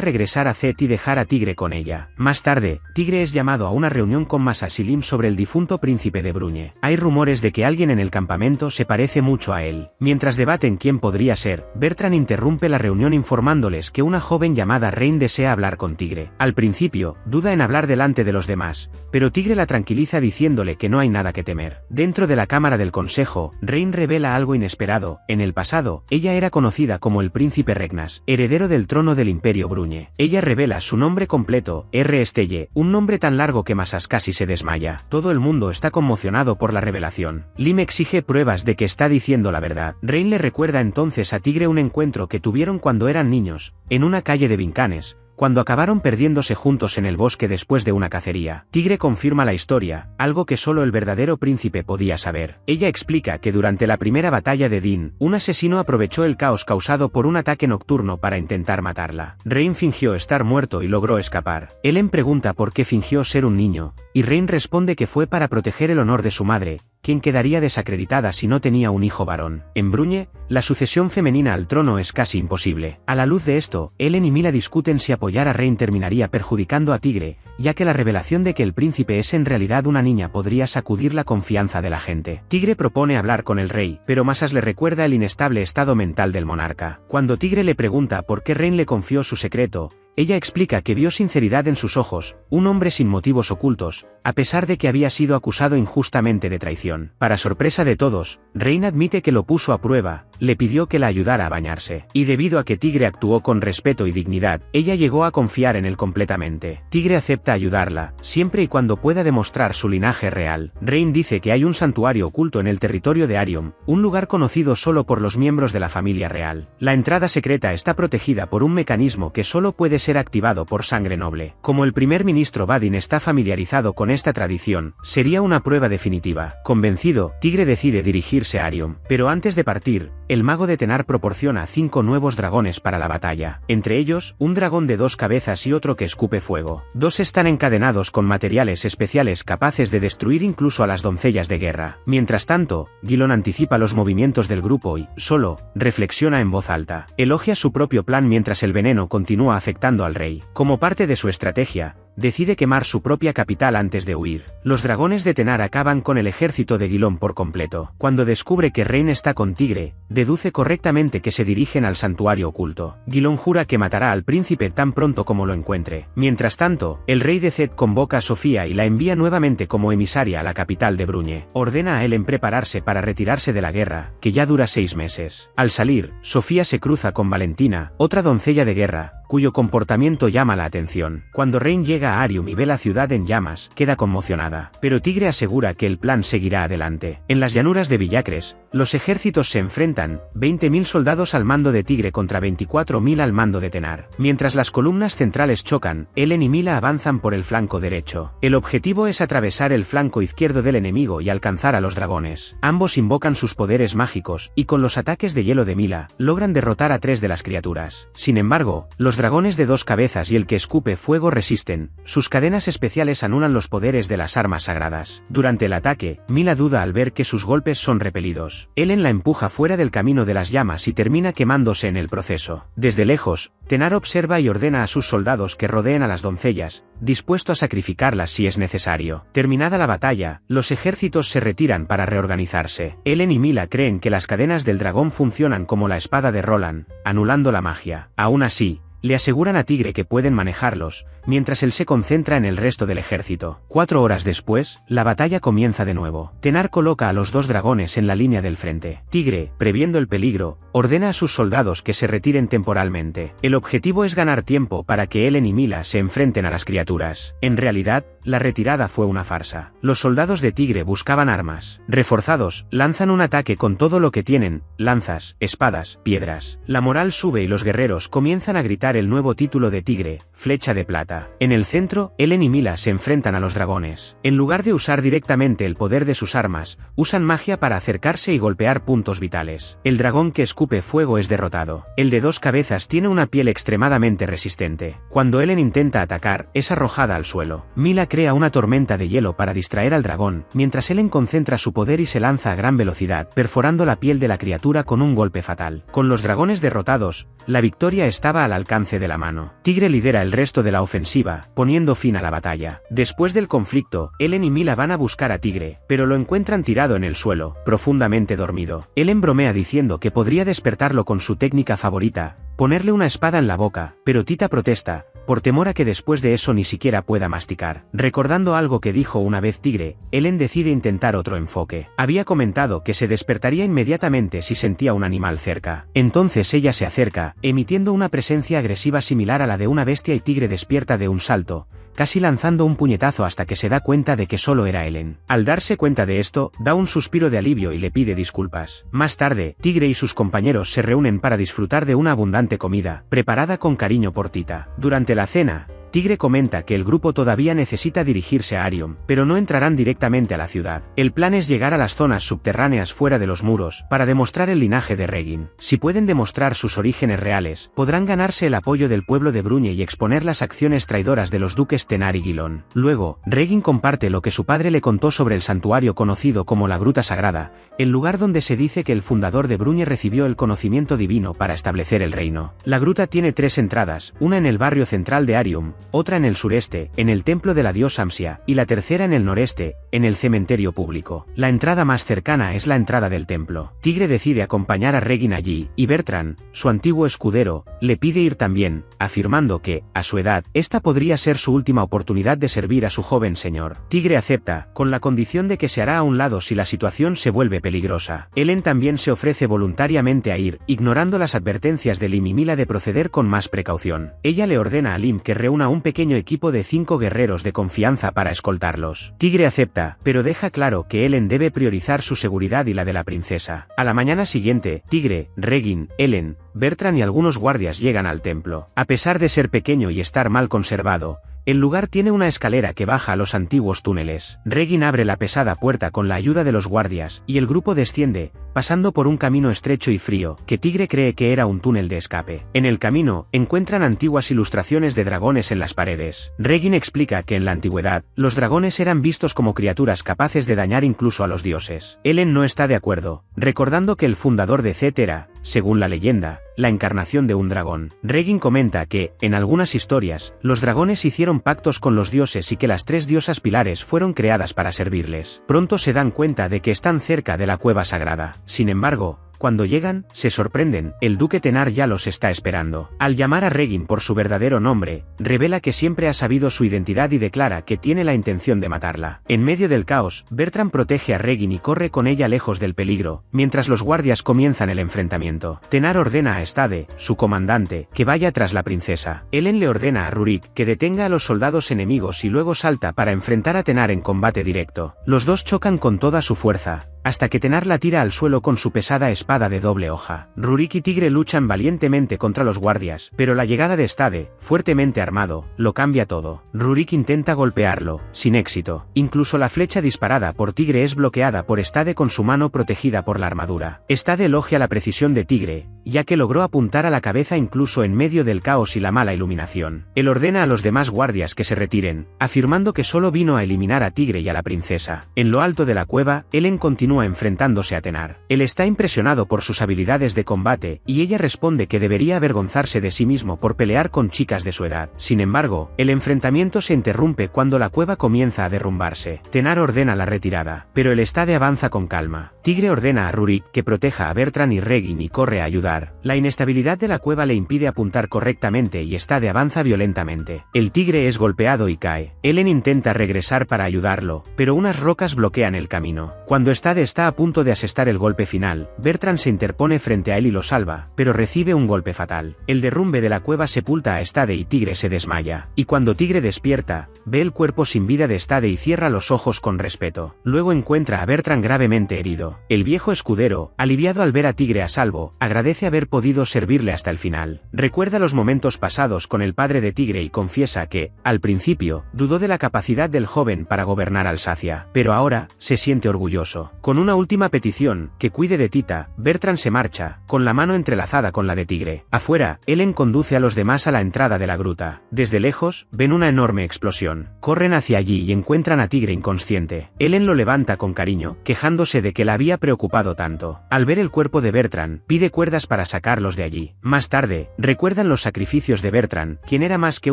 regresar a Zed y dejar a Tigre con ella. Más tarde, Tigre es llamado a una reunión con Masas y Lim sobre el difunto príncipe de Bruñe. Hay rumores de que alguien en el campamento se parece mucho a él. Mientras debaten quién podría ser, Bertrand interrumpe la reunión informándoles que una joven llamada Rain desea hablar con Tigre. Al principio, duda en hablar delante de los demás, pero Tigre la tranquiliza diciéndole que no hay nada que temer. Dentro de la cámara del consejo, Rain revela algo inesperado. En el pasado, ella era conocida como el príncipe Regnas, heredero del trono del Imperio Bruñe. Ella revela su nombre completo, R. Estelle, un nombre tan largo que Masas casi se desmaya. Todo el mundo está conmocionado por la revelación. Lim exige pruebas de que está diciendo la verdad. Rain le recuerda entonces a Tigre un encuentro que tuvieron cuando eran niños, en una calle de Vincanes, cuando acabaron perdiéndose juntos en el bosque después de una cacería. Tigre confirma la historia, algo que solo el verdadero príncipe podía saber. Ella explica que durante la primera batalla de Din, un asesino aprovechó el caos causado por un ataque nocturno para intentar matarla. Rain fingió estar muerto y logró escapar. Ellen pregunta por qué fingió ser un niño, y Rain responde que fue para proteger el honor de su madre, quien quedaría desacreditada si no tenía un hijo varón. En Bruñe, la sucesión femenina al trono es casi imposible. A la luz de esto, Ellen y Mila discuten si apoyar a Rain terminaría perjudicando a Tigre, ya que la revelación de que el príncipe es en realidad una niña podría sacudir la confianza de la gente. Tigre propone hablar con el rey, pero Masas le recuerda el inestable estado mental del monarca. Cuando Tigre le pregunta por qué Rain le confió su secreto, ella explica que vio sinceridad en sus ojos, un hombre sin motivos ocultos, a pesar de que había sido acusado injustamente de traición. Para sorpresa de todos, Rain admite que lo puso a prueba, le pidió que la ayudara a bañarse. Y debido a que Tigre actuó con respeto y dignidad, ella llegó a confiar en él completamente. Tigre acepta ayudarla, siempre y cuando pueda demostrar su linaje real. Rain dice que hay un santuario oculto en el territorio de Arium, un lugar conocido solo por los miembros de la familia real. La entrada secreta está protegida por un mecanismo que solo puede ser activado por sangre noble. Como el primer ministro Badin está familiarizado con esta tradición, sería una prueba definitiva. Convencido, Tigre decide dirigirse a Arium, pero antes de partir, el mago de Tenar proporciona 5 nuevos dragones para la batalla. Entre ellos, un dragón de 2 cabezas y otro que escupe fuego. 2 están encadenados con materiales especiales capaces de destruir incluso a las doncellas de guerra. Mientras tanto, Gilon anticipa los movimientos del grupo y, solo, reflexiona en voz alta. Elogia su propio plan mientras el veneno continúa afectando al rey. Como parte de su estrategia, decide quemar su propia capital antes de huir. Los dragones de Tenar acaban con el ejército de Gilon por completo. Cuando descubre que Rain está con Tigre, deduce correctamente que se dirigen al santuario oculto. Gilon jura que matará al príncipe tan pronto como lo encuentre. Mientras tanto, el rey de Zed convoca a Sofía y la envía nuevamente como emisaria a la capital de Bruñe. Ordena a Ellen prepararse para retirarse de la guerra, que ya dura 6 meses. Al salir, Sofía se cruza con Valentina, otra doncella de guerra, cuyo comportamiento llama la atención. Cuando Rain llega a Arium y ve la ciudad en llamas, queda conmocionada. Pero Tigre asegura que el plan seguirá adelante. En las llanuras de Villacres, Los ejércitos se enfrentan, 20.000 soldados al mando de Tigre contra 24.000 al mando de Tenar. Mientras las columnas centrales chocan, Elen y Mila avanzan por el flanco derecho. El objetivo es atravesar el flanco izquierdo del enemigo y alcanzar a los dragones. Ambos invocan sus poderes mágicos, y con los ataques de hielo de Mila, logran derrotar a 3 de las criaturas. Sin embargo, los dragones de 2 cabezas y el que escupe fuego resisten. Sus cadenas especiales anulan los poderes de las armas sagradas. Durante el ataque, Mila duda al ver que sus golpes son repelidos. Elen la empuja fuera del camino de las llamas y termina quemándose en el proceso. Desde lejos, Tenar observa y ordena a sus soldados que rodeen a las doncellas, dispuesto a sacrificarlas si es necesario. Terminada la batalla, los ejércitos se retiran para reorganizarse. Elen y Mila creen que las cadenas del dragón funcionan como la espada de Roland, anulando la magia. Aún así, le aseguran a Tigre que pueden manejarlos, mientras él se concentra en el resto del ejército. 4 horas después, la batalla comienza de nuevo. Tenar coloca a los 2 dragones en la línea del frente. Tigre, previendo el peligro, ordena a sus soldados que se retiren temporalmente. El objetivo es ganar tiempo para que Elen y Mila se enfrenten a las criaturas. En realidad, la retirada fue una farsa. Los soldados de Tigre buscaban armas. Reforzados, lanzan un ataque con todo lo que tienen: lanzas, espadas, piedras. La moral sube y los guerreros comienzan a gritar el nuevo título de Tigre, Flecha de Plata. En el centro, Elen y Mila se enfrentan a los dragones. En lugar de usar directamente el poder de sus armas, usan magia para acercarse y golpear puntos vitales. El dragón que escupe fuego es derrotado. El de 2 cabezas tiene una piel extremadamente resistente. Cuando Elen intenta atacar, es arrojada al suelo. Mila crea una tormenta de hielo para distraer al dragón, mientras Elen concentra su poder y se lanza a gran velocidad, perforando la piel de la criatura con un golpe fatal. Con los dragones derrotados, la victoria estaba al alcance de la mano. Tigre lidera el resto de la ofensiva, poniendo fin a la batalla. Después del conflicto, Elen y Mila van a buscar a Tigre, pero lo encuentran tirado en el suelo, profundamente dormido. Elen bromea diciendo que podría despertarlo con su técnica favorita, ponerle una espada en la boca, pero Tita protesta, por temor a que después de eso ni siquiera pueda masticar. Recordando algo que dijo una vez Tigre, Elen decide intentar otro enfoque. Había comentado que se despertaría inmediatamente si sentía un animal cerca. Entonces ella se acerca, emitiendo una presencia agresiva similar a la de una bestia, y Tigre despierta de un salto, casi lanzando un puñetazo hasta que se da cuenta de que solo era Elen. Al darse cuenta de esto, da un suspiro de alivio y le pide disculpas. Más tarde, Tigre y sus compañeros se reúnen para disfrutar de una abundante comida, preparada con cariño por Tita. Durante la cena, Tigre comenta que el grupo todavía necesita dirigirse a Arium, pero no entrarán directamente a la ciudad. El plan es llegar a las zonas subterráneas fuera de los muros, para demostrar el linaje de Regin. Si pueden demostrar sus orígenes reales, podrán ganarse el apoyo del pueblo de Bruñe y exponer las acciones traidoras de los duques Tenar y Gilón. Luego, Regin comparte lo que su padre le contó sobre el santuario conocido como la Gruta Sagrada, el lugar donde se dice que el fundador de Bruñe recibió el conocimiento divino para establecer el reino. La gruta tiene 3 entradas, una en el barrio central de Arium, otra en el sureste, en el templo de la diosa Amsia, y la tercera en el noreste, en el cementerio público. La entrada más cercana es la entrada del templo. Tigre decide acompañar a Regin allí, y Bertrand, su antiguo escudero, le pide ir también, afirmando que, a su edad, esta podría ser su última oportunidad de servir a su joven señor. Tigre acepta, con la condición de que se hará a un lado si la situación se vuelve peligrosa. Elen también se ofrece voluntariamente a ir, ignorando las advertencias de Lim y Mila de proceder con más precaución. Ella le ordena a Lim que reúna un pequeño equipo de 5 guerreros de confianza para escoltarlos. Tigre acepta, pero deja claro que Elen debe priorizar su seguridad y la de la princesa. A la mañana siguiente, Tigre, Regin, Elen, Bertrand y algunos guardias llegan al templo. A pesar de ser pequeño y estar mal conservado, el lugar tiene una escalera que baja a los antiguos túneles. Regin abre la pesada puerta con la ayuda de los guardias, y el grupo desciende, pasando por un camino estrecho y frío, que Tigre cree que era un túnel de escape. En el camino, encuentran antiguas ilustraciones de dragones en las paredes. Regin explica que en la antigüedad, los dragones eran vistos como criaturas capaces de dañar incluso a los dioses. Elen no está de acuerdo, recordando que el fundador de Zet era, según la leyenda, la encarnación de un dragón. Regin comenta que, en algunas historias, los dragones hicieron pactos con los dioses y que las 3 diosas pilares fueron creadas para servirles. Pronto se dan cuenta de que están cerca de la cueva sagrada. Sin embargo, Cuando llegan, se sorprenden, el duque Tenar ya los está esperando. Al llamar a Regin por su verdadero nombre, revela que siempre ha sabido su identidad y declara que tiene la intención de matarla. En medio del caos, Bertrand protege a Regin y corre con ella lejos del peligro, mientras los guardias comienzan el enfrentamiento. Tenar ordena a Stade, su comandante, que vaya tras la princesa. Ellen le ordena a Rurik que detenga a los soldados enemigos y luego salta para enfrentar a Tenar en combate directo. Los dos chocan con toda su fuerza, hasta que Tenar la tira al suelo con su pesada espada de doble hoja. Rurik y Tigre luchan valientemente contra los guardias, pero la llegada de Stade, fuertemente armado, lo cambia todo. Rurik intenta golpearlo, sin éxito. Incluso la flecha disparada por Tigre es bloqueada por Stade con su mano protegida por la armadura. Stade elogia la precisión de Tigre, ya que logró apuntar a la cabeza incluso en medio del caos y la mala iluminación. Él ordena a los demás guardias que se retiren, afirmando que solo vino a eliminar a Tigre y a la princesa. En lo alto de la cueva, Ellen continúa enfrentándose a Tenar. Él está impresionado por sus habilidades de combate, y ella responde que debería avergonzarse de sí mismo por pelear con chicas de su edad. Sin embargo, el enfrentamiento se interrumpe cuando la cueva comienza a derrumbarse. Tenar ordena la retirada, pero el Stade avanza con calma. Tigre ordena a Rurik que proteja a Bertrand y Regin y corre a ayudar. La inestabilidad de la cueva le impide apuntar correctamente y Stade avanza violentamente. El Tigre es golpeado y cae. Ellen intenta regresar para ayudarlo, pero unas rocas bloquean el camino. Cuando Stade está a punto de asestar el golpe final, Bertrand se interpone frente a él y lo salva, pero recibe un golpe fatal. El derrumbe de la cueva sepulta a Stade y Tigre se desmaya. Y cuando Tigre despierta, ve el cuerpo sin vida de Stade y cierra los ojos con respeto. Luego encuentra a Bertrand gravemente herido. El viejo escudero, aliviado al ver a Tigre a salvo, agradece haber podido servirle hasta el final. Recuerda los momentos pasados con el padre de Tigre y confiesa que, al principio, dudó de la capacidad del joven para gobernar Alsacia, pero ahora, se siente orgulloso. Con una última petición, que cuide de Tita, Bertrand se marcha, con la mano entrelazada con la de Tigre. Afuera, Ellen conduce a los demás a la entrada de la gruta. Desde lejos, ven una enorme explosión. Corren hacia allí y encuentran a Tigre inconsciente. Ellen lo levanta con cariño, quejándose de que la había preocupado tanto. Al ver el cuerpo de Bertrand, pide cuerdas para sacarlos de allí. Más tarde, recuerdan los sacrificios de Bertrand, quien era más que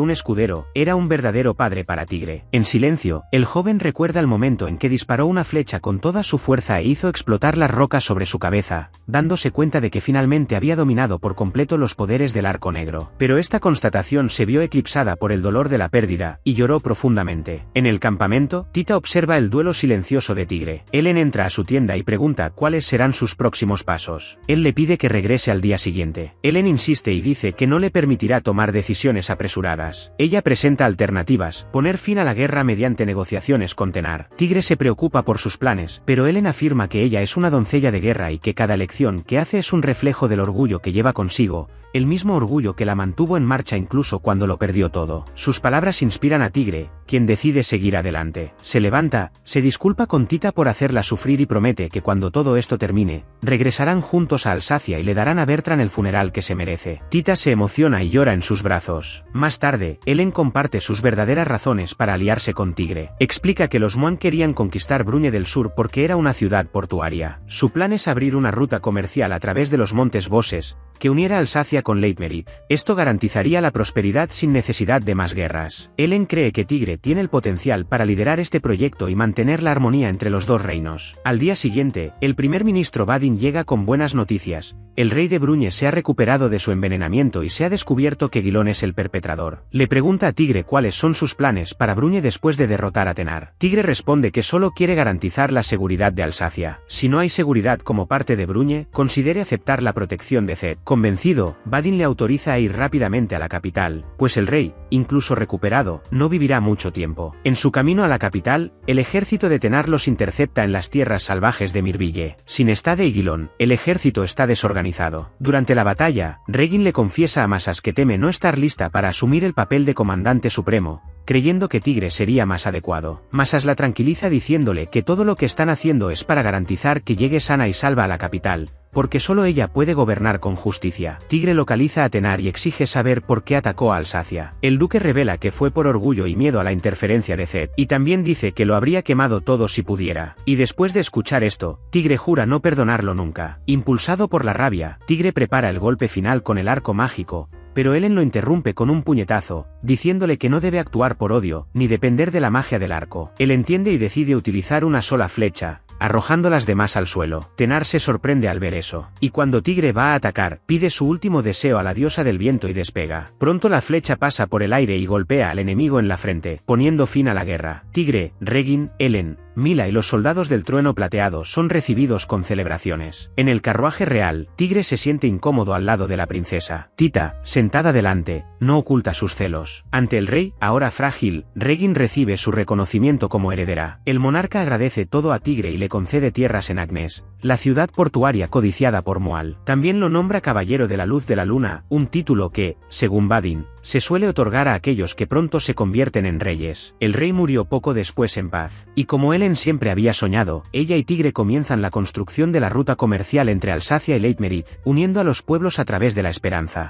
un escudero, era un verdadero padre para Tigre. En silencio, el joven recuerda el momento en que disparó una flecha con toda su fuerza e hizo explotar las rocas sobre su cabeza, dándose cuenta de que finalmente había dominado por completo los poderes del arco negro. Pero esta constatación se vio eclipsada por el dolor de la pérdida, y lloró profundamente. En el campamento, Tita observa el duelo silencioso de Tigre. Ellen entra a su tienda y pregunta cuáles serán sus próximos pasos. Él le pide que regrese al día siguiente. Ellen insiste y dice que no le permitirá tomar decisiones apresuradas. Ella presenta alternativas, poner fin a la guerra mediante negociaciones con Tenar. Tigre se preocupa por sus planes, pero Ellen afirma que ella es una doncella de guerra y que cada elección que hace es un reflejo del orgullo que lleva consigo, el mismo orgullo que la mantuvo en marcha incluso cuando lo perdió todo. Sus palabras inspiran a Tigre, quien decide seguir adelante. Se levanta, se disculpa con Tita por hacerla sufrir y promete que cuando todo esto termine, regresarán juntos a Alsacia y le darán a Bertrand el funeral que se merece. Tita se emociona y llora en sus brazos. Más tarde, Ellen comparte sus verdaderas razones para aliarse con Tigre. Explica que los Moine querían conquistar Bruñe del Sur porque era una ciudad portuaria. Su plan es abrir una ruta comercial a través de los montes Bosses, que uniera Alsacia con Leitmeritz. Esto garantizaría la prosperidad sin necesidad de más guerras. Ellen cree que Tigre tiene el potencial para liderar este proyecto y mantener la armonía entre los dos reinos. Al día siguiente, el primer ministro Badin llega con buenas noticias. El rey de Bruñe se ha recuperado de su envenenamiento y se ha descubierto que Guilón es el perpetrador. Le pregunta a Tigre cuáles son sus planes para Bruñe después de derrotar a Tenar. Tigre responde que solo quiere garantizar la seguridad de Alsacia. Si no hay seguridad como parte de Bruñe, considere aceptar la protección de Zed. Convencido, Badin le autoriza a ir rápidamente a la capital, pues el rey, incluso recuperado, no vivirá mucho tiempo. En su camino a la capital, el ejército de Tenar los intercepta en las tierras salvajes de Mirville. Sin Stade y Guilón, el ejército está desorganizado. Durante la batalla, Regin le confiesa a Masas que teme no estar lista para asumir el papel de comandante supremo, creyendo que Tigre sería más adecuado. Masas la tranquiliza diciéndole que todo lo que están haciendo es para garantizar que llegue sana y salva a la capital, porque solo ella puede gobernar con justicia. Tigre localiza a Tenar y exige saber por qué atacó a Alsacia. El duque revela que fue por orgullo y miedo a la interferencia de Zed, y también dice que lo habría quemado todo si pudiera. Y después de escuchar esto, Tigre jura no perdonarlo nunca. Impulsado por la rabia, Tigre prepara el golpe final con el arco mágico, pero Ellen lo interrumpe con un puñetazo, diciéndole que no debe actuar por odio, ni depender de la magia del arco. Él entiende y decide utilizar una sola flecha, arrojando las demás al suelo. Tenar se sorprende al ver eso, y cuando Tigre va a atacar, pide su último deseo a la diosa del viento y despega. Pronto la flecha pasa por el aire y golpea al enemigo en la frente, poniendo fin a la guerra. Tigre, Regin, Ellen, Mila y los soldados del trueno plateado son recibidos con celebraciones. En el carruaje real, Tigre se siente incómodo al lado de la princesa. Tita, sentada delante, no oculta sus celos. Ante el rey, ahora frágil, Regin recibe su reconocimiento como heredera. El monarca agradece todo a Tigre y le concede tierras en Agnes, la ciudad portuaria codiciada por Moal. También lo nombra Caballero de la Luz de la Luna, un título que, según Badin, se suele otorgar a aquellos que pronto se convierten en reyes. El rey murió poco después en paz, y como Ellen siempre había soñado, ella y Tigre comienzan la construcción de la ruta comercial entre Alsacia y Leitmeritz, uniendo a los pueblos a través de la esperanza.